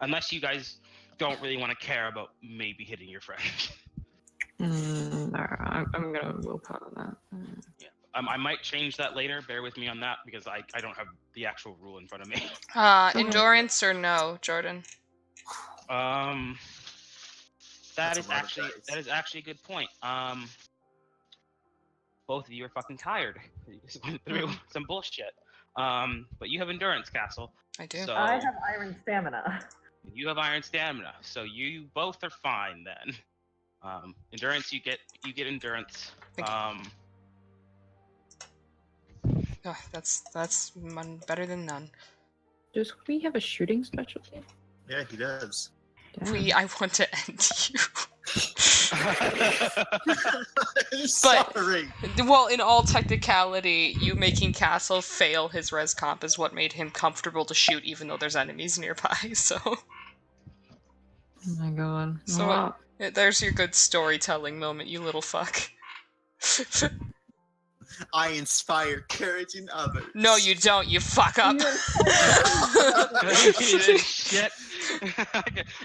S1: unless you guys don't really want to care about maybe hitting your friend.
S3: No, I'm gonna willpower that.
S1: I might change that later. Bear with me on that because I don't have the actual rule in front of me.
S2: Endurance or no, Jordan?
S1: That
S4: That's
S1: is
S4: a lot of
S1: actually
S4: dice.
S1: a good point. Both of you are fucking tired. You just went through some bullshit. But you have endurance, Castle.
S2: I do.
S1: So
S5: I have iron stamina.
S1: you have iron stamina. So you both are fine then. Endurance, you get endurance.
S2: Thank you. Oh, that's better than none.
S3: Does we have a shooting specialty?
S4: Yeah, he does.
S3: Damn.
S2: I want to end you.
S4: Sorry.
S2: Well, in all technicality, you making Castle fail his res comp is what made him comfortable to shoot even though there's enemies nearby, so...
S3: Oh my god.
S2: So,
S3: Well,
S2: there's your good storytelling moment, you little fuck.
S4: I inspire courage in others.
S2: No, you don't, you fuck up.
S1: Shit.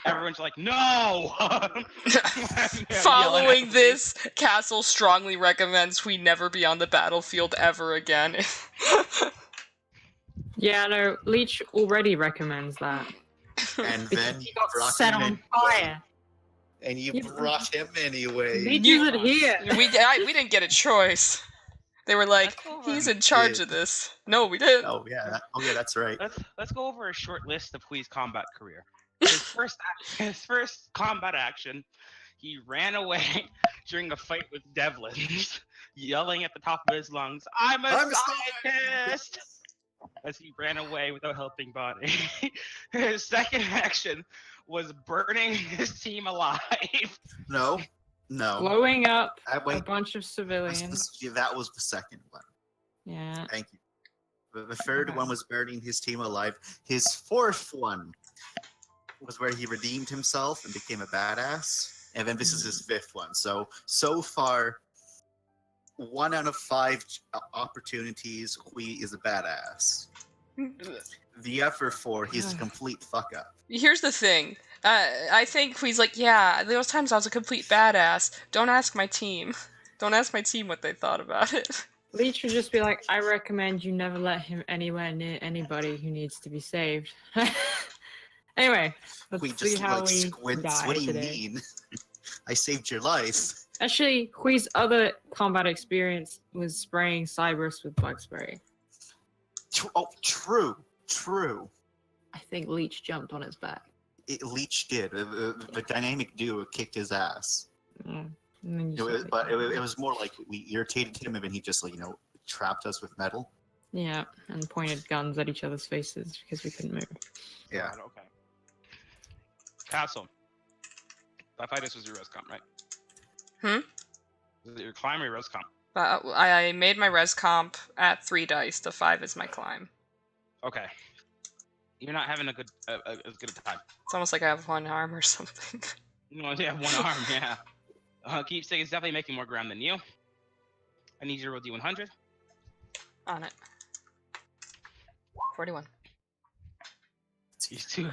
S1: Everyone's like, no!
S2: Following this, Castle strongly recommends we never be on the battlefield ever again.
S3: yeah, no, Leech already recommends that.
S4: And then
S3: He got
S4: brought
S3: set
S4: him
S3: on
S4: anyway.
S3: fire.
S4: And you
S3: You-
S4: brought him anyway.
S3: Leech
S2: You-
S3: isn't here.
S2: we didn't get a choice. They were like,
S1: Let's go over-
S2: he's in charge
S4: did.
S2: of this. No, we didn't.
S4: Oh yeah, that's right.
S1: Let's go over a short list of Hui's combat career. His first combat action, he ran away during a fight with Devlins, yelling at the top of his lungs, "I'm a scientist!" as he ran away without helping Bonnie. His second action was burning his team alive.
S4: No, No.
S3: blowing up
S4: I
S3: a
S4: wait.
S3: bunch of civilians.
S4: That was the second one.
S3: Yeah.
S4: Thank you. The third
S3: Okay.
S4: one was burning his team alive. His fourth one was where he redeemed himself and became a badass. And then this is his fifth one. So far, 1 out of 5 opportunities, Hui is a badass. The other 4, he's a complete fuck up.
S2: Here's the thing. I think he's like, yeah, those times I was a complete badass. Don't ask my team. Don't ask my team what they thought about it.
S3: Leech would just be like, I recommend you never let him anywhere near anybody who needs to be saved. Anyway, let's
S4: Hui
S3: see
S4: just
S3: how
S4: like
S3: we
S4: squints.
S3: die
S4: What do you
S3: today.
S4: mean? I saved your life.
S3: Actually, Hui's other combat experience was spraying Cybers with bug spray.
S4: True.
S3: I think Leech jumped on his back.
S4: Leech did. The dynamic duo kicked his ass.
S3: Mm. And then you said
S4: It was more like we irritated him, and then he just trapped us with metal.
S3: yeah, and pointed guns at each other's faces because we couldn't move.
S4: Yeah.
S1: Right, okay. Castle. I thought this was your res comp, right? Was it your climb or your res comp?
S2: I made my res comp at 3 dice. The 5 is my climb.
S1: Okay. You're not having a good as good a time.
S2: It's almost like I have 1 arm or something.
S1: You only have 1 arm, yeah. Keepsake is definitely making more ground than you. I need you to roll D100.
S2: On it. 41.
S1: These two.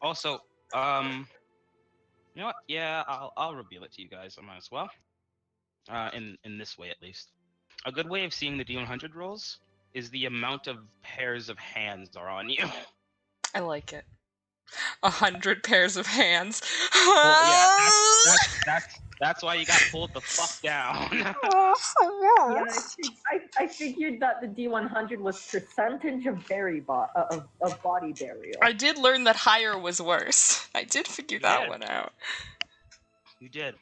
S1: Also, you know what? Yeah, I'll reveal it to you guys. I might as well. In this way, at least. A good way of seeing the D100 rolls is the amount of pairs of hands are on you.
S2: I like it. 100 pairs of hands.
S1: Well, yeah, that's why you got pulled the fuck down.
S5: Yeah, I figured that the D100 was percentage of of body burial.
S2: I did learn that higher was worse. I did figure that
S1: Yeah.
S2: one out.
S1: You did.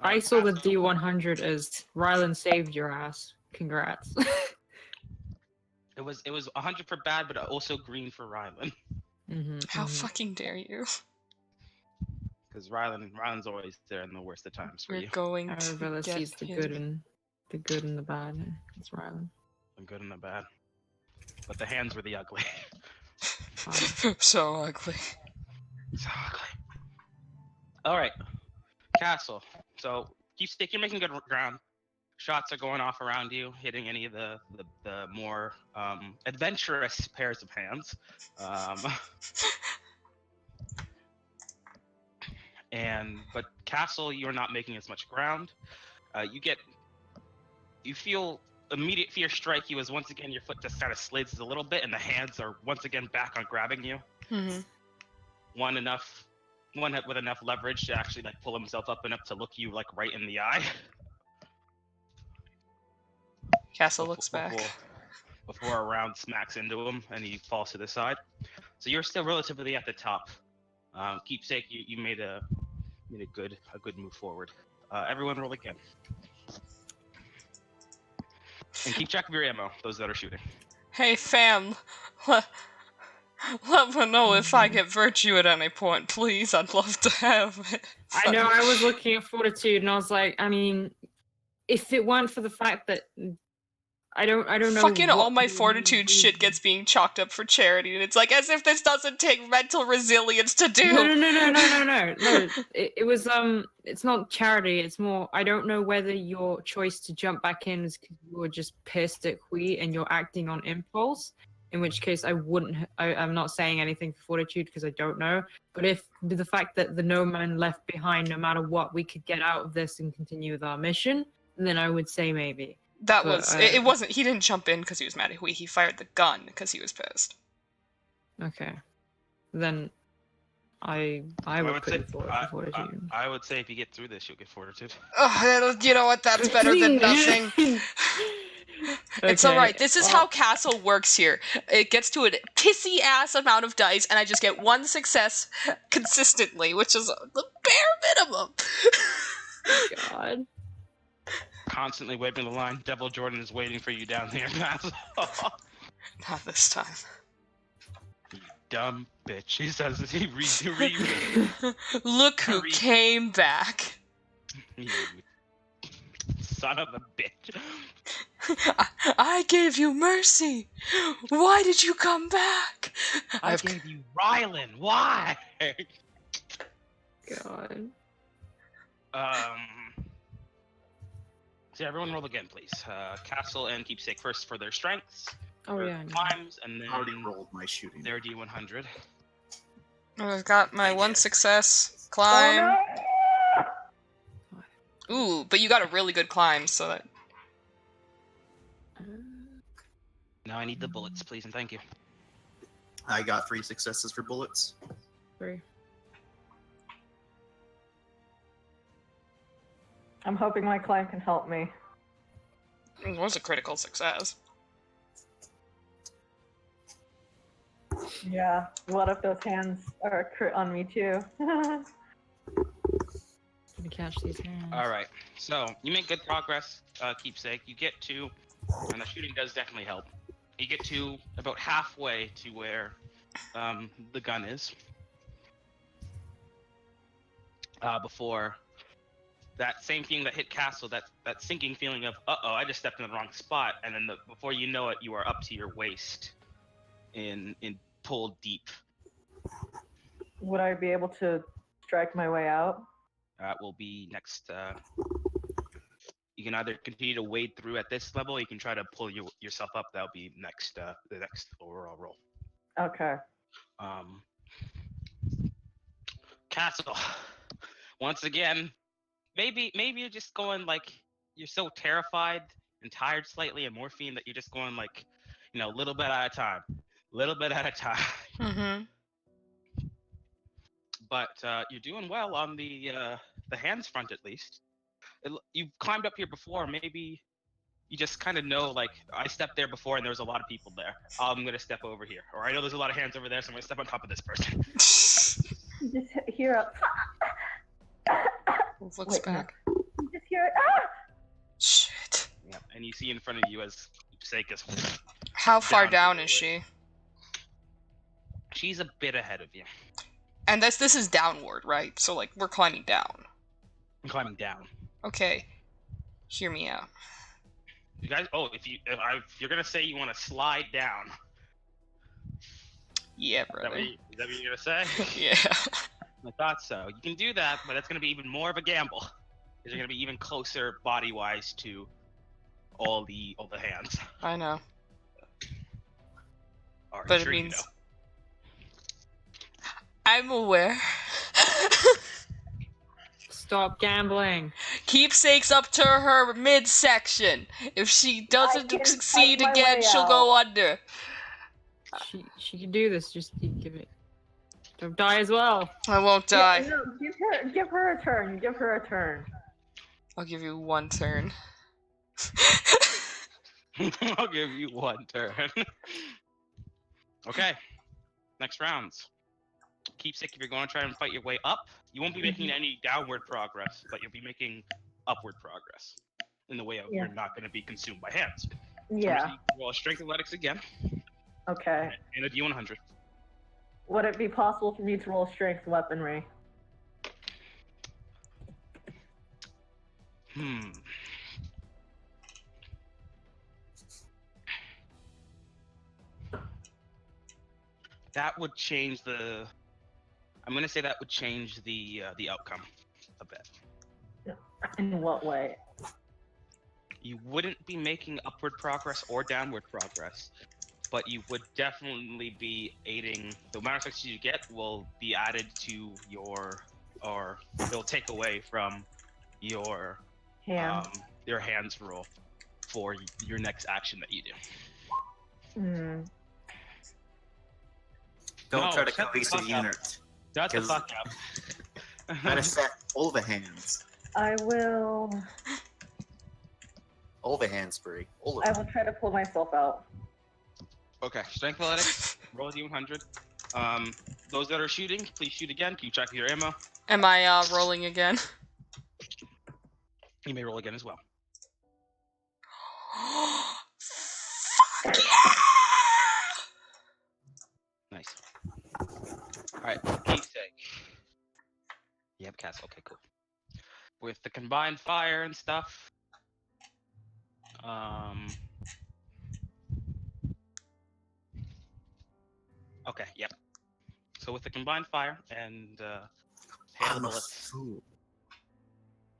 S3: I saw the D100 as Rylan saved your ass. Congrats.
S1: It was 100 for bad, but also green for Rylan.
S2: How fucking dare you?
S1: Because Rylan's always there in the worst of times for
S2: We're
S1: you.
S2: going
S3: Arabella
S2: to get
S3: sees the
S2: him.
S3: good and the bad. It's Rylan.
S1: The good and the bad. But the hands were the ugly.
S2: So ugly.
S1: So ugly. Alright. Castle. So you're making good ground. Shots are going off around you, hitting any of the more adventurous pairs of hands. But Castle, you're not making as much ground. You feel immediate fear strike you as once again your foot just kind of slides a little bit, and the hands are once again back on grabbing you.
S2: Mm-hmm.
S1: One with enough leverage to actually pull himself up enough to look you right in the eye.
S2: Castle looks back.
S1: Before a round smacks into him and he falls to the side. So you're still relatively at the top. Keepsake, you made a good move forward. Everyone roll again. And keep track of your ammo, those that are shooting.
S2: Hey fam, let me know if I get virtue at any point, please. I'd love to have it.
S3: I know, I was looking at Fortitude and I was like, I mean, if it weren't for the fact that I don't know.
S2: Fucking all
S3: what
S2: my
S3: we
S2: fortitude
S3: would
S2: shit
S3: do.
S2: gets being chalked up for charity, and it's like as if this doesn't take mental resilience to do.
S3: No. It was it's not charity. It's more. I don't know whether your choice to jump back in is because you were just pissed at Hui and you're acting on impulse. In which case, I wouldn't. I'm not saying anything for Fortitude because I don't know. But if the fact that the no man left behind, no matter what, we could get out of this and continue with our mission, then I would say maybe.
S2: That
S3: But,
S2: was it. Wasn't. He didn't jump in because he was mad at Hui. He fired the gun because he was pissed.
S3: Okay, then I would put
S1: say,
S3: it forward for Fortitude.
S1: I would say if you get through this, you'll get Fortitude.
S2: Oh, you know what? That's better than nothing. It's
S3: Okay,
S2: alright. This is how Castle works here. It gets to a pissy ass amount of dice, and I just get 1 success consistently, which is the bare minimum.
S3: God.
S1: Constantly waving the line. Devil Jordan is waiting for you down there, Castle.
S2: Not this time.
S1: dumb bitch. He says he reads.
S2: Look who
S1: Hurry.
S2: came back.
S1: You son of a bitch.
S2: I gave you mercy. Why did you come back?
S1: I
S2: I've
S1: gave you Rylan. Why?
S3: God.
S1: So everyone roll again, please. Castle and Keepsake first for their strengths,
S3: Oh
S1: their
S3: yeah. I know.
S1: climbs, and
S4: I already
S1: then
S4: rolled my shooting.
S1: their D100.
S2: I've got my
S4: I
S2: one
S4: did.
S2: success
S5: Oh
S2: climb.
S5: no!
S2: Ooh, but you got a really good climb, so that
S1: Now I need the bullets, please, and thank you.
S4: I got 3 successes for bullets.
S3: 3.
S5: I'm hoping my climb can help me.
S2: it was a critical success.
S5: Yeah. What if those hands are a crit on me too?
S3: Gonna catch these hands.
S1: All right. So you make good progress, Keepsake. You get to, and the shooting does definitely help. You get to about halfway to where the gun is. Before that same thing that hit Castle, that sinking feeling of uh-oh, I just stepped in the wrong spot, and then before you know it, you are up to your waist in pulled deep.
S5: Would I be able to strike my way out?
S1: That will be next. You can either continue to wade through at this level, or you can try to pull yourself up. That'll be next. The next overall roll.
S5: Okay.
S1: Castle. Once again, maybe you're just going like you're so terrified and tired slightly and morphine that you're just going like, a little bit at a time,
S2: Mm-hmm.
S1: But you're doing well on the hands front at least. You've climbed up here before. Maybe you just kind of know, like, I stepped there before and there was a lot of people there. I'm gonna step over here, or I know there's a lot of hands over there, so I'm gonna step on top of this person.
S5: You just hear a.
S2: Looks
S5: Wait, no.
S2: back.
S5: You just hear it. Ah!
S2: Shit.
S1: Yep. And you see in front of you as Keepsake is.
S2: How far
S1: Down
S2: down
S1: to
S2: is
S1: the
S2: she?
S1: She's a bit ahead of you.
S2: And this is downward, right? So like we're climbing down.
S1: I'm climbing down.
S2: Okay. Hear me out.
S1: You guys. Oh, if you're gonna say you want to slide down,
S2: Yeah,
S1: is that
S2: brother.
S1: what you're gonna say?
S2: Yeah.
S1: I thought so. You can do that, but that's going to be even more of a gamble. Because you're going to be even closer body-wise to all the hands.
S2: I know.
S1: Or
S2: But
S1: sure
S2: it
S1: you
S2: means
S1: know.
S2: I'm aware.
S3: Stop gambling.
S2: Keepsake's up to her midsection. If she doesn't
S5: can
S2: succeed
S5: fight my
S2: again,
S5: way
S2: she'll
S5: out.
S2: go under.
S3: She can do this. Just you give it. Don't die as well.
S2: I won't
S5: Yeah,
S2: die.
S5: no, give her a turn. Give her a turn.
S2: I'll give you one turn.
S1: I'll give you one turn. Okay. Next rounds. Keepsake, if you're going to try and fight your way up, you won't be making any downward progress, but you'll be making upward progress. In the way of
S5: Yeah.
S1: you're not going to be consumed by hands.
S5: Yeah.
S1: Roll strength athletics again.
S5: Okay.
S1: And a D100.
S5: Would it be possible for me to roll strength weaponry?
S1: That would change the. I'm gonna say that would change the outcome a bit.
S5: In what way?
S1: You wouldn't be making upward progress or downward progress, but you would definitely be aiding. The amount of success you get will be added to your, or they'll take away from your hands roll for your next action that you do.
S5: Hmm.
S4: Don't
S1: No,
S4: try to
S1: shut the
S4: convince a
S1: fuck up.
S4: unit.
S1: Shut the
S4: 'Cause-
S1: fuck up.
S4: That affect all the hands.
S5: I will.
S4: All the hands free. All of
S5: I
S4: them.
S5: will try to pull myself out.
S1: Okay, strength athletics, roll a D100. Those that are shooting, please shoot again. Keep track of your ammo.
S2: Am I rolling again?
S1: You may roll again as well.
S2: Fuck yeah!
S1: Nice. castle. Okay, cool. With the combined fire and stuff. Okay, yep. So with the combined fire and hail
S4: I'm a
S1: bullets,
S4: fool.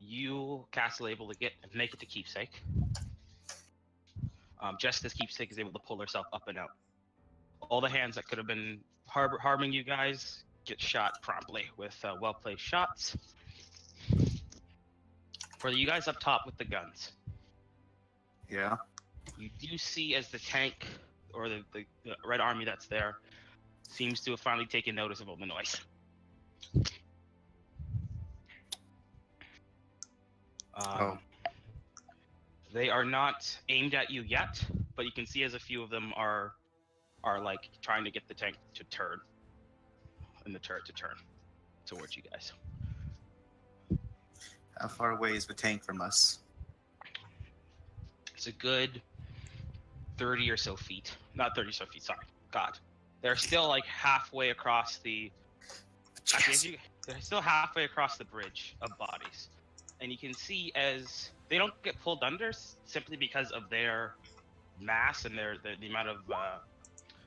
S1: you, Castle, able to get and make it to Keepsake. Just as Keepsake is able to pull herself up and out. All the hands that could have been harming you guys get shot promptly with well-placed shots. For you guys up top with the guns,
S4: Yeah.
S1: you do see as the tank or the Red Army that's there seems to have finally taken notice of all the noise. They are not aimed at you yet, but you can see as a few of them are like trying to get the tank to turn and the turret to turn towards you guys.
S4: How far away is the tank from us?
S1: It's a good 30 or so feet. Not 30 or so feet, sorry. God. They're still like halfway across the... Actually, they're still halfway across the bridge of bodies. And you can see as they don't get pulled under simply because of their mass and the amount of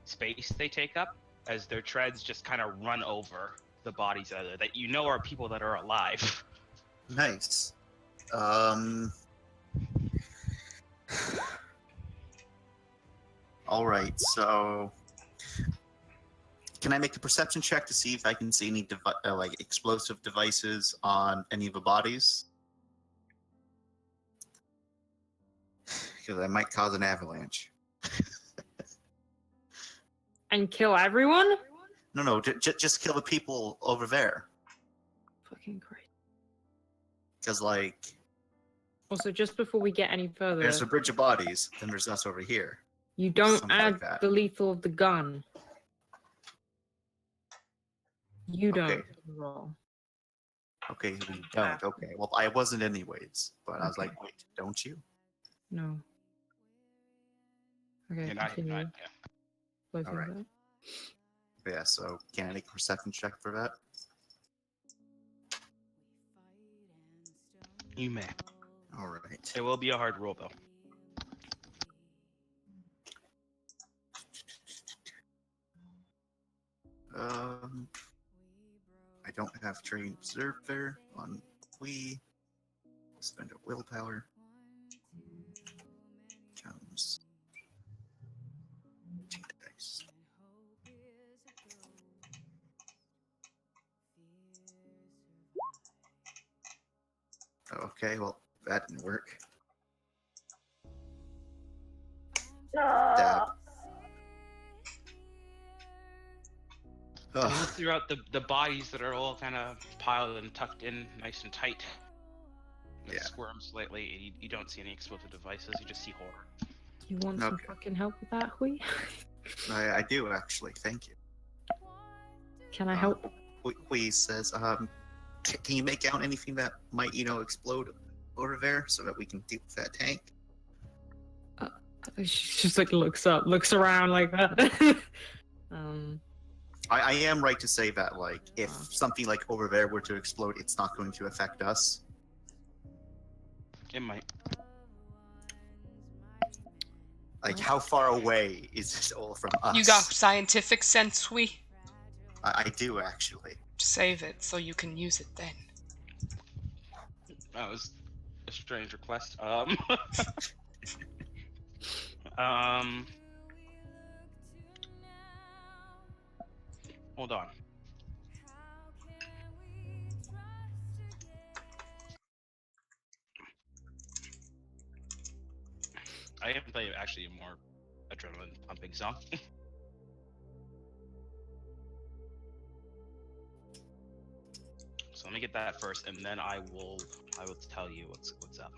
S1: space they take up, as their treads just kind of run over the bodies that you know are people that are alive.
S4: Nice. All right. So, can I make a perception check to see if I can see any like explosive devices on any of the bodies? Because I might cause an avalanche.
S3: And kill everyone?
S4: No, just kill the people over there.
S3: Fucking great.
S4: Because, like,
S3: Also, just before we get any further,
S4: there's a bridge of bodies, then there's us over here.
S3: you don't
S4: something
S3: add
S4: like that.
S3: the lethal of the gun. You don't
S4: Okay.
S3: roll.
S4: Okay, we don't. Okay, well, I wasn't anyways, but I was like, wait, don't you?
S3: No. Okay,
S1: You're not,
S3: continue.
S1: yeah.
S3: Both
S4: All
S3: of
S4: right.
S3: that.
S4: Yeah, so can I make a perception check for that?
S1: You may.
S4: All right.
S1: It will be a hard roll, though.
S4: I don't have trained observer on Wii. I'll spend a willpower. Comes. 2 dice. Okay, well, that didn't work. Dab.
S1: And
S4: Ugh.
S1: throughout the bodies that are all kind of piled and tucked in nice and tight. It
S4: Yeah.
S1: squirms slightly. You don't see any explosive devices. You just see horror.
S3: You want some
S4: Okay.
S3: fucking help with that, Hui?
S4: I do actually. Thank you.
S3: Can I help?
S4: Hui says, can you make out anything that might, explode over there so that we can deal with that tank?
S3: She just like looks around like that.
S4: I am right to say that, like, if something like over there were to explode, it's not going to affect us.
S1: It might.
S4: Like, how far away is this all from us?
S2: You got scientific sense, we
S4: I do, actually.
S2: save it so you can use it then.
S1: That was a strange request. Hold on. I have to play actually a more adrenaline pumping song. So let me get that first, and then I will tell you what's up.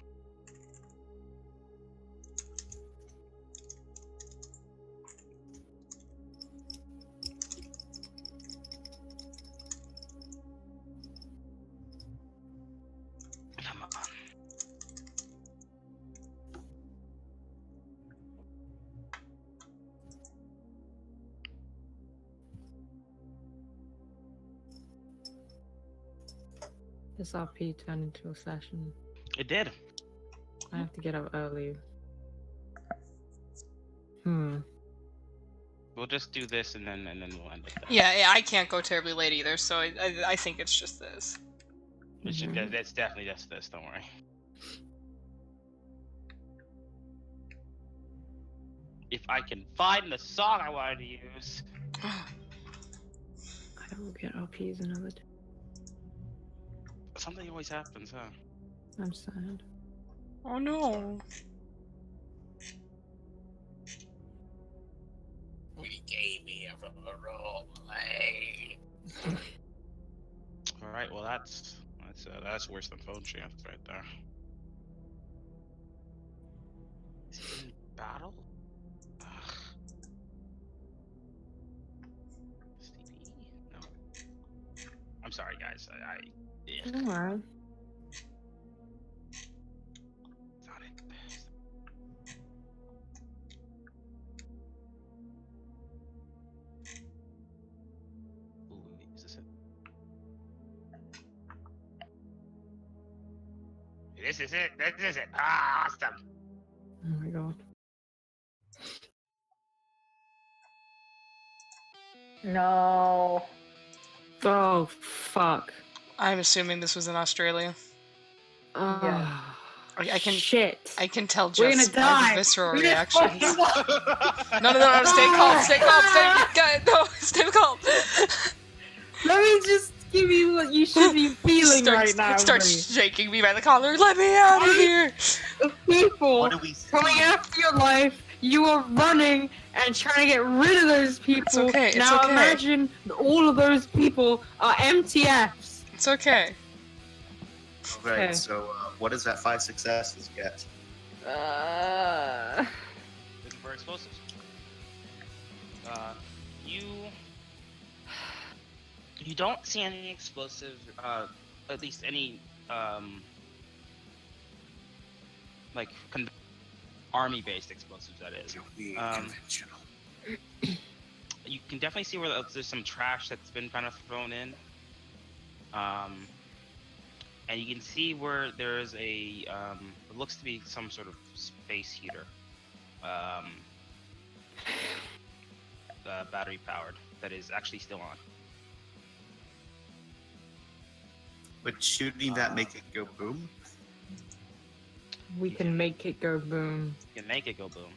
S1: Come on.
S3: This RP turned into a session.
S1: It did.
S3: I have to get up early. Hmm.
S1: We'll just do this and then we'll end it.
S2: Yeah, I can't go terribly late either, so I think it's just this.
S1: It's definitely just this. Don't worry. If I can find the song I wanted to use.
S3: I will get RPs another day.
S1: Something always happens, huh?
S3: I'm sad.
S2: Oh no.
S4: We came here for a role play.
S1: All right. Well, that's worse than phone chance right there. Is he in battle? Ugh. CP? No. I'm sorry, guys. Yeah.
S3: Don't worry.
S1: It's not it. Ooh, is this it? This is it. This is it. Ah, awesome.
S3: Oh my god.
S5: No.
S3: Oh fuck.
S2: I'm assuming this was in Australia.
S3: Oh,
S2: I can-
S3: Shit.
S2: I can tell
S3: We're gonna
S2: just by
S3: die.
S2: the visceral
S3: We're gonna
S2: reactions.
S3: fucking die.
S2: No, stay calm, no, stay calm.
S3: Let me just give you what you should be feeling right now.
S2: Start
S3: buddy.
S2: shaking me by the collar. Let me out of here.
S3: The people
S4: What do we see?
S3: coming after your life, you are running and trying to get rid of those people.
S2: okay, it's
S3: now
S2: okay.
S3: imagine all of those people are MTFs.
S2: It's okay.
S4: Right,
S3: Okay.
S4: so what does that 5 successes get?
S1: Looking for explosives. You don't see any explosive, at least any like army-based explosives. That is.
S4: Conventional.
S1: You can definitely see where there's some trash that's been kind of thrown in. And you can see where there's a it looks to be some sort of space heater, battery powered, that is actually still on.
S4: Would shooting that make it go boom?
S3: We can make it go boom.
S1: You can make it go boom.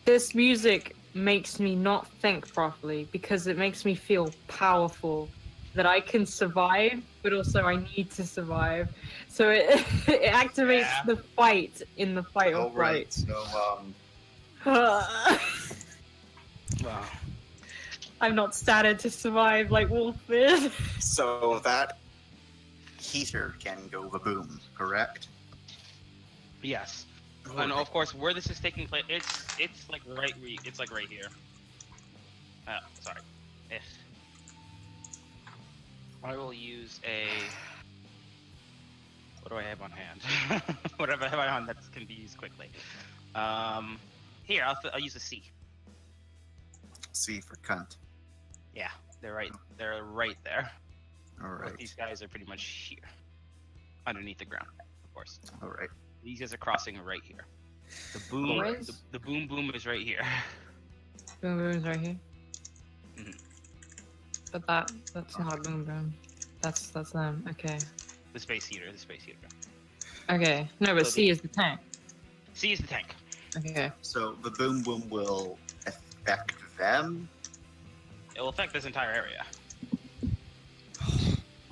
S3: This music makes me not think properly because it makes me feel powerful, that I can survive, but also I need to survive. So it activates
S1: Yeah.
S3: the fight in the fight or
S4: Alright,
S3: flight.
S4: so
S1: Wow.
S3: I'm not started to survive like Wolf is.
S4: so that heater can go boom, correct?
S1: Yes. And of course, where this is taking place, it's like right here. Sorry. If I will use a, what do I have on hand? Whatever I have on hand that can be used quickly. Here, I'll use a C.
S4: C for cunt.
S1: Yeah, they're right there.
S4: Alright.
S1: These guys are pretty much here, underneath the ground, of course.
S4: Alright.
S1: These guys are crossing right here. The boom,
S3: Where's-
S1: the boom boom is right here.
S3: Boom boom's right here.
S1: Mhm.
S3: But that's not a boom boom. That's them. Okay.
S1: The space heater.
S3: Okay. No, but
S1: So
S3: C is the tank.
S1: C is the tank.
S3: Okay.
S4: So the boom boom will affect them?
S1: It will affect this entire area.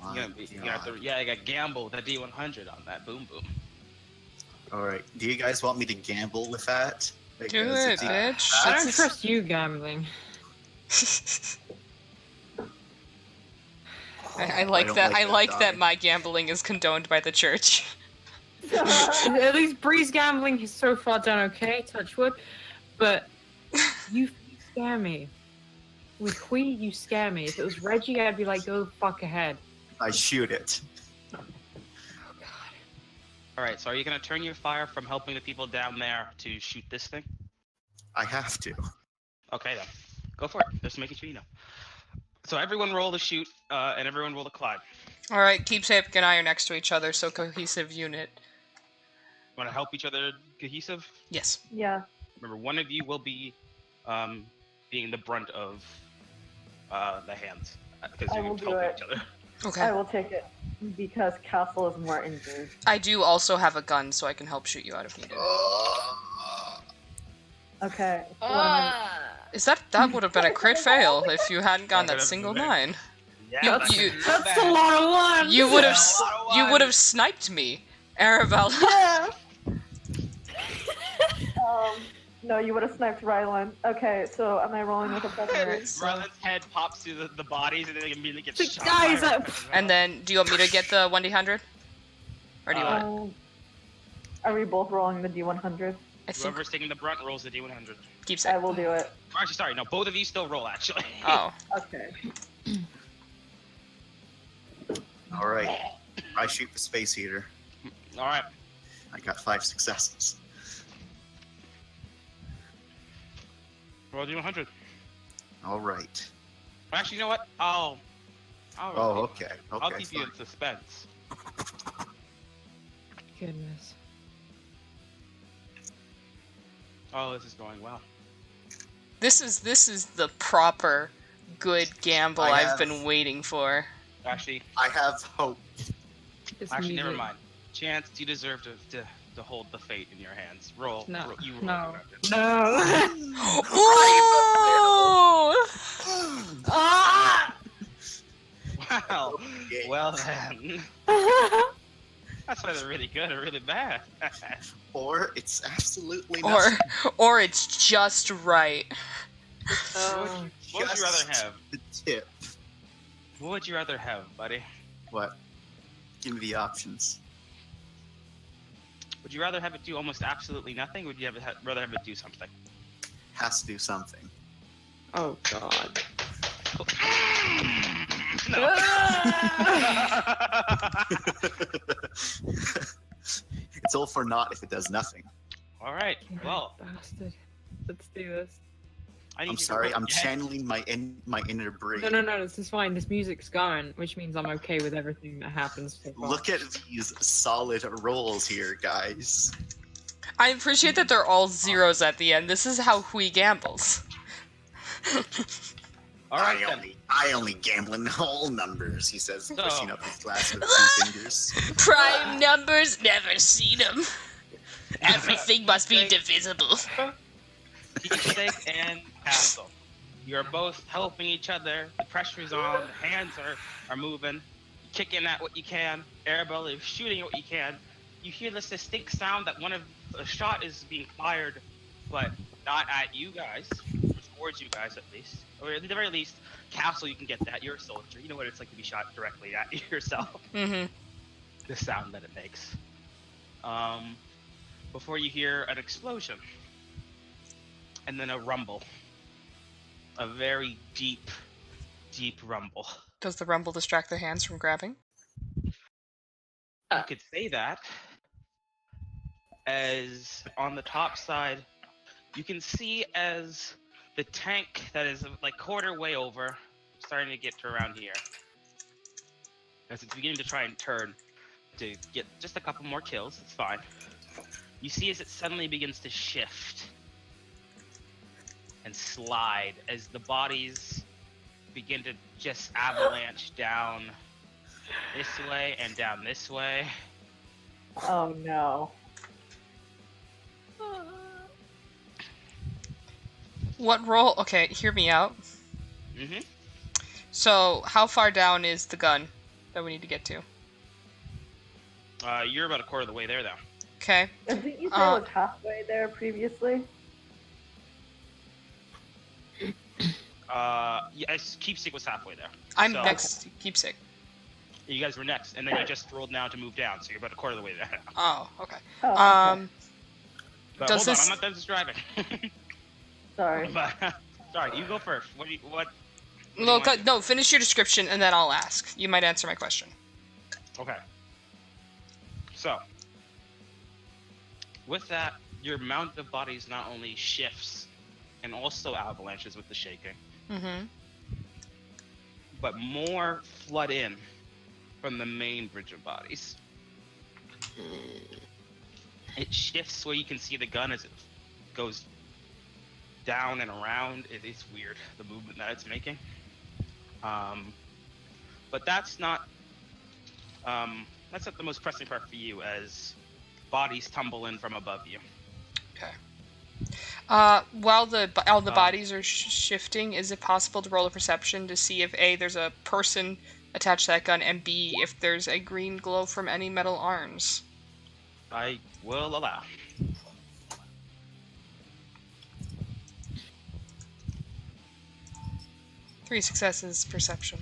S4: My
S1: You're gonna have to, I got gamble with a D100 on that boom boom.
S4: Alright, do you guys want me to gamble with that?
S2: Do
S4: Because
S2: it,
S4: it's
S2: bitch.
S3: I don't
S2: That's-
S3: trust you gambling.
S2: I like
S4: don't
S2: that.
S4: like
S2: I
S4: that
S2: like that
S4: dog.
S2: my gambling is condoned by the church.
S3: At least Bree's gambling has so far done okay, touch wood. But you scare me. With Hui, you scare me. If it was Reggie, I'd be like, go the fuck ahead.
S4: I shoot it.
S3: Oh god.
S1: All right, so are you gonna turn your fire from helping the people down there to shoot this thing?
S4: I have to.
S1: Okay then, go for it. Just making sure you know. So everyone roll the shoot, and everyone roll the climb.
S2: All right, Keepsake and I are next to each other, so cohesive unit.
S1: Want to help each other cohesive?
S2: Yes.
S5: Yeah.
S1: Remember, one of you will be being the brunt of the hands because
S5: I
S1: you're
S5: will do
S1: helping
S5: it.
S1: each other.
S2: Okay.
S5: I will take it because Castle is more injured.
S2: I do also have a gun, so I can help shoot you out if needed.
S5: Okay. So what am I-
S2: Is that would have been a crit fail if you hadn't gotten that
S1: That
S2: single
S1: could've
S2: 9.
S1: Yeah,
S2: You-
S3: That's a lot of ones!
S2: You would have
S1: That's a lot of
S2: you would have
S1: ones.
S2: sniped me, Arabella.
S5: Yeah. No, you would have sniped Rylan. Okay, so am I rolling with a plus three?
S1: Rylan's head pops through the bodies, and then they immediately get
S3: The
S1: shot.
S3: guy's
S1: by
S3: up.
S2: And then, do you want me to get the 1d100? Or do you want it?
S5: Are we both rolling the D100?
S2: I think
S1: Whoever's taking the brunt rolls the D100.
S2: Keepsake.
S5: I will do it.
S1: Actually, sorry, no, both of you still roll, actually.
S2: Oh.
S5: Okay.
S4: All right. I shoot the space heater.
S1: Alright.
S4: I got 5 successes.
S1: Roll D100.
S4: All right.
S1: Actually, you know what? I'll
S4: Oh, okay. Okay.
S1: I'll keep you
S4: fine.
S1: in suspense.
S3: Goodness.
S1: Oh, this is going well.
S2: This is the proper good gamble
S4: I
S2: I've
S4: have-
S2: been waiting for.
S1: Actually,
S4: I have hope.
S3: This
S1: actually, never
S3: music.
S1: mind. Chance, you deserve to hold the fate in your hands. Roll.
S3: No,
S1: roll you roll
S3: no.
S1: D100.
S3: No.
S2: Ooh!
S3: Ah!
S1: Wow.
S4: Yeah.
S1: Well then. That's either really good or really bad.
S4: Or it's absolutely
S2: Or
S4: nothing.
S2: or it's just right.
S3: Oh.
S1: What would you rather
S4: Just
S1: have?
S4: The tip.
S1: What would you rather have, buddy?
S4: What? Give me the options.
S1: Would you rather have it do almost absolutely nothing? Or would you rather have it do something?
S4: Has to do something.
S3: Oh god.
S1: No.
S4: It's all for naught if it does nothing.
S1: All right. Well,
S3: Bastard. Let's do this.
S1: I need
S4: I'm
S1: you to
S4: sorry,
S1: roll
S4: I'm
S1: again.
S4: channeling my inner brain.
S3: No, this is fine. This music's going, which means I'm okay with everything that happens so far.
S4: Look at these solid rolls here, guys.
S2: I appreciate that they're all zeros at the end. This is how Hui gambles.
S1: All right. then.
S4: I only gamble in whole numbers, he says,
S1: No.
S4: pushing up his glass with 2 fingers.
S2: Prime numbers, never seen them. Everything must be divisible.
S1: Keepsake and Castle. You're both helping each other. The pressure's on. The hands are moving. You're kicking at what you can. Arabella is shooting at what you can. You hear this distinct sound that a shot is being fired, but not at you guys. Towards you guys, at least. Or at the very least, Castle, you can get that. You're a soldier. You know what it's like to be shot directly at yourself.
S2: Mm-hmm.
S1: The sound that it makes. Before you hear an explosion. And then a rumble. A very deep, deep rumble.
S2: Does the rumble distract the hands from grabbing?
S1: You could say that. As on the top side, you can see as the tank that is like quarter way over, starting to get to around here. As it's beginning to try and turn to get just a couple more kills, it's fine. You see as it suddenly begins to shift and slide as the bodies begin to just avalanche down this way and down this way.
S5: Oh no.
S2: What roll? Okay, hear me out.
S1: Mm-hmm.
S2: So, how far down is the gun that we need to get to?
S1: You're about a quarter of the way there, though.
S2: Okay.
S5: Didn't you say it was halfway there previously?
S1: Yes, Keepsake was halfway there.
S2: I'm
S1: So-
S2: next to Keepsake.
S1: You guys were next, and then you just rolled now to move down, so you're about a quarter of the way there.
S2: Oh, okay.
S5: Oh, okay.
S1: But
S2: Does
S1: hold
S2: this-
S1: on, I'm not done describing.
S5: Sorry.
S1: But, sorry, you go first. What do you
S2: No,
S1: want to do?
S2: no, finish your description and then I'll ask. You might answer my question.
S1: Okay. So, with that, your mount of bodies not only shifts and also avalanches with the shaking.
S2: Mm-hmm.
S1: but more flood in from the main bridge of bodies. It shifts where you can see the gun as it goes down and around. It's weird, the movement that it's making. But that's not the most pressing part for you as bodies tumble in from above you.
S2: Okay. While the bodies are shifting, is it possible to roll a perception to see if A, there's a person attached to that gun, and B, if there's a green glow from any metal arms?
S1: I will allow.
S2: Three successes, perception.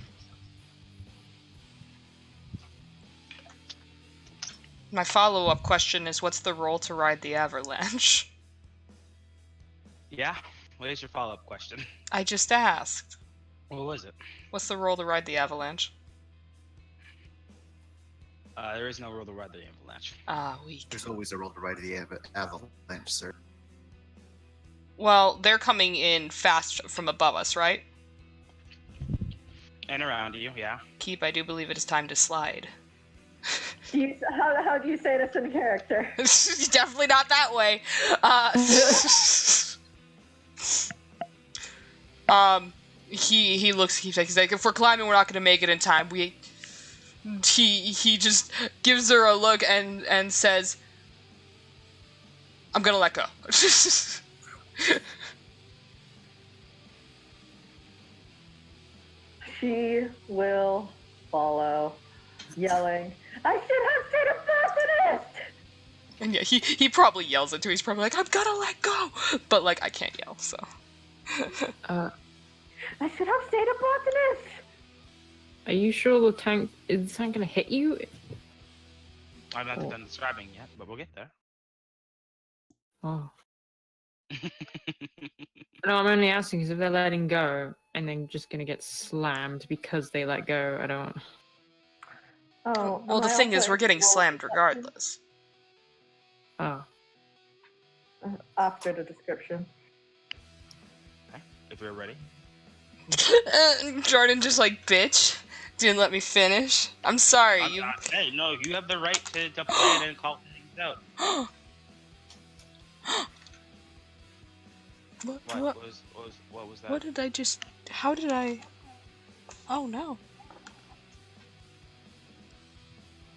S2: My follow-up question is, what's the roll to ride the avalanche?
S1: Yeah? What is your follow-up question?
S2: I just asked.
S1: What was it?
S2: What's the roll to ride the avalanche?
S1: There is no roll to ride the avalanche.
S2: Ah, weak.
S4: There's always a roll to ride the avalanche, sir.
S2: Well, they're coming in fast from above us, right?
S1: And around you, yeah.
S2: Keep, I do believe it is time to slide.
S5: How do you say this in character?
S2: Definitely not that way. He looks. He's like, if we're climbing, we're not gonna make it in time. He just gives her a look and says, "I'm gonna let go."
S5: She will follow, yelling, "I should have stayed a Baptist!"
S2: And yeah, he probably yells it too. He's probably like, "I'm gonna let go," but like I can't yell, so.
S5: I should have stayed a botanist.
S3: Are you sure the tank is gonna hit you?
S1: I'm not done describing yet, but we'll get there.
S3: Oh. No, I'm only asking because if they're letting go and then just gonna get slammed because they let go, I don't.
S5: Oh,
S2: Well, the thing is, we're getting slammed regardless.
S3: Oh.
S5: After the description.
S1: Okay, if we're ready.
S2: Jordan just like, bitch, didn't let me finish. I'm sorry,
S1: I'm
S2: you.
S1: not, hey, no, you have the right to play it and call things out. What was that?
S2: What did I just? How did I? Oh no.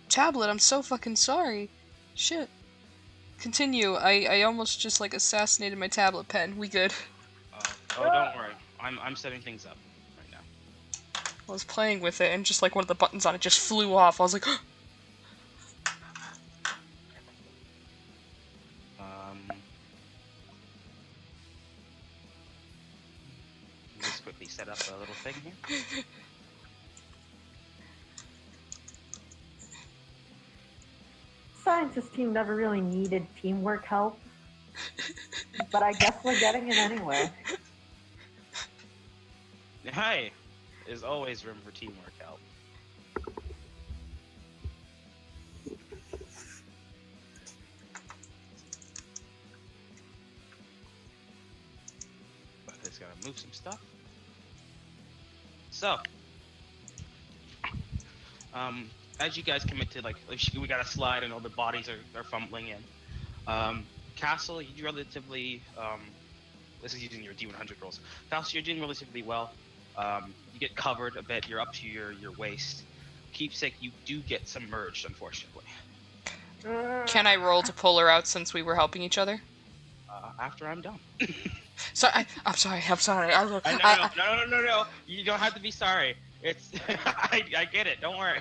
S2: Tablet, I'm so fucking sorry. Shit. Continue. I almost just like assassinated my tablet pen. We good?
S1: Oh, don't worry. I'm setting things up right now.
S2: I was playing with it and just like one of the buttons on it just flew off. I was like,
S1: Just quickly set up a little thing here.
S5: Scientist team never really needed teamwork help, but I guess we're getting it anyway.
S1: Hi, there's always room for teamwork help. But just gotta move some stuff. So, as you guys commit to, like we got a slide and all the bodies are fumbling in. Castle, you do relatively, this is using your D100 rolls. Castle, you're doing relatively well. You get covered a bit, you're up to your waist. Keepsake, you do get submerged, unfortunately.
S2: can I roll to pull her out since we were helping each other?
S1: After I'm done.
S2: So I'm sorry.
S1: No. You don't have to be sorry. It's I get it. Don't worry.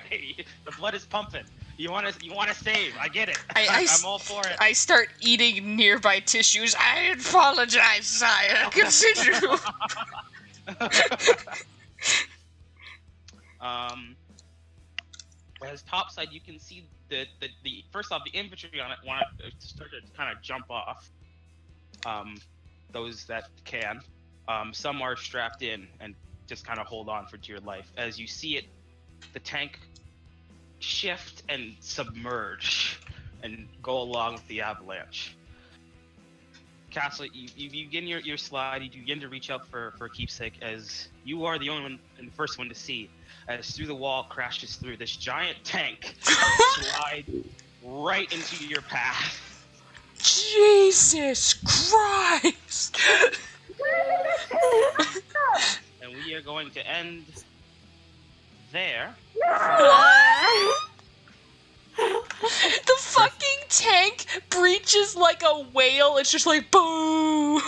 S1: The blood is pumping. You want to save. I get it. I'm all for it.
S2: I start eating nearby tissues. I apologize, sire. Continue.
S1: As topside, you can see the first off the infantry on it want to start to kind of jump off. Those that can. Some are strapped in and just kind of hold on for dear life. As you see it, the tank shift and submerge and go along with the avalanche. Castle, you begin your slide. You begin to reach out for Keepsake, as you are the only one and the first one to see. As through the wall crashes through this giant tank, slide right into your path.
S2: Jesus Christ!
S1: And we are going to end there.
S2: The fucking tank breaches like a whale. It's just like boo.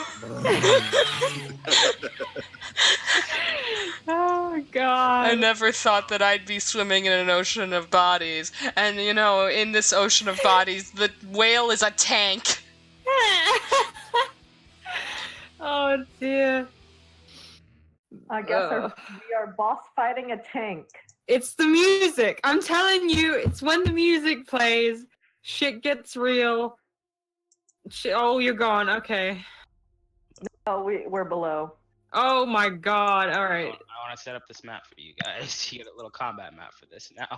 S3: Oh god.
S2: I never thought that I'd be swimming in an ocean of bodies, and you know, in this ocean of bodies, the whale is a tank.
S3: Oh dear.
S5: I guess we are boss fighting a tank.
S3: It's the music. I'm telling you, it's when the music plays, shit gets real. Oh, you're gone. Okay.
S5: Oh, we're below.
S3: Oh my god. All right.
S1: I want to set up this map for you guys. You get a little combat map for this now.
S3: Oh,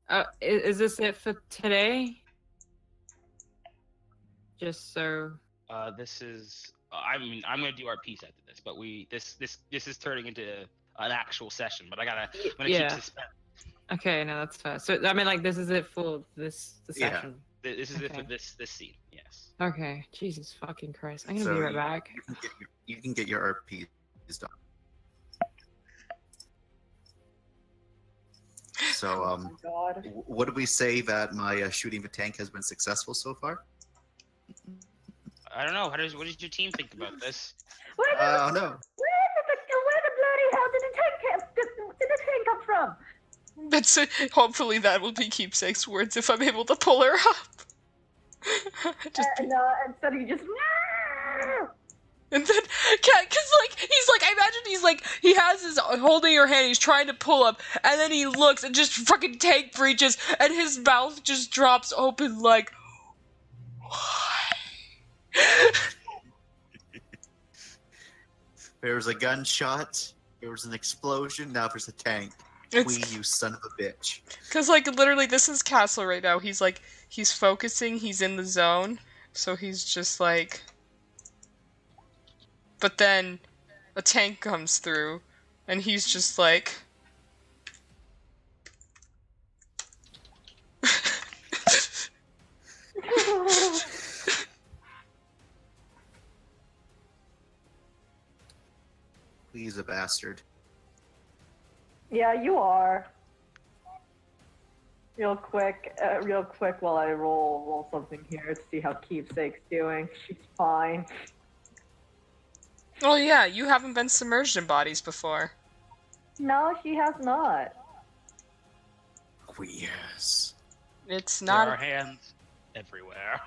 S3: Christ. Is this it for today? Just so.
S1: This is. I mean, I'm gonna do our piece after this, but this is turning into an actual session. But I'm gonna keep suspense.
S3: Okay, no, that's fair. So I mean, like, this is it for the session.
S1: This is it for this scene. Yes.
S3: Okay. Jesus fucking Christ. I'm gonna
S4: So
S3: be right back.
S4: You can get your RPs done. So,
S5: Oh my god.
S4: what do we say that my shooting the tank has been successful so far?
S1: I don't know. What does your team think about this?
S5: Where the
S4: No.
S5: bloody hell did the tank come from?
S2: That's hopefully that will be Keepsake's words if I'm able to pull her up.
S5: Instead of just.
S2: And then, cause like, he's like, I imagine he's like, he has his, holding her hand, he's trying to pull up, and then he looks and just fucking tank breaches, and his mouth just drops open like, why?
S4: There was a gunshot, there was an explosion, now there's a tank.
S2: It's,
S4: You son of a bitch.
S2: cause like, literally, this is Castle right now, he's like, he's focusing, he's in the zone, so he's just like, but then a tank comes through, and he's just like...
S4: He's a bastard.
S5: Yeah, you are. Real quick, while I roll something here to see how Keepsake's doing. She's fine.
S2: Oh yeah, you haven't been submerged in bodies before.
S5: No, she has not.
S4: Oh, yes.
S2: It's
S1: There
S2: not...
S1: are hands everywhere.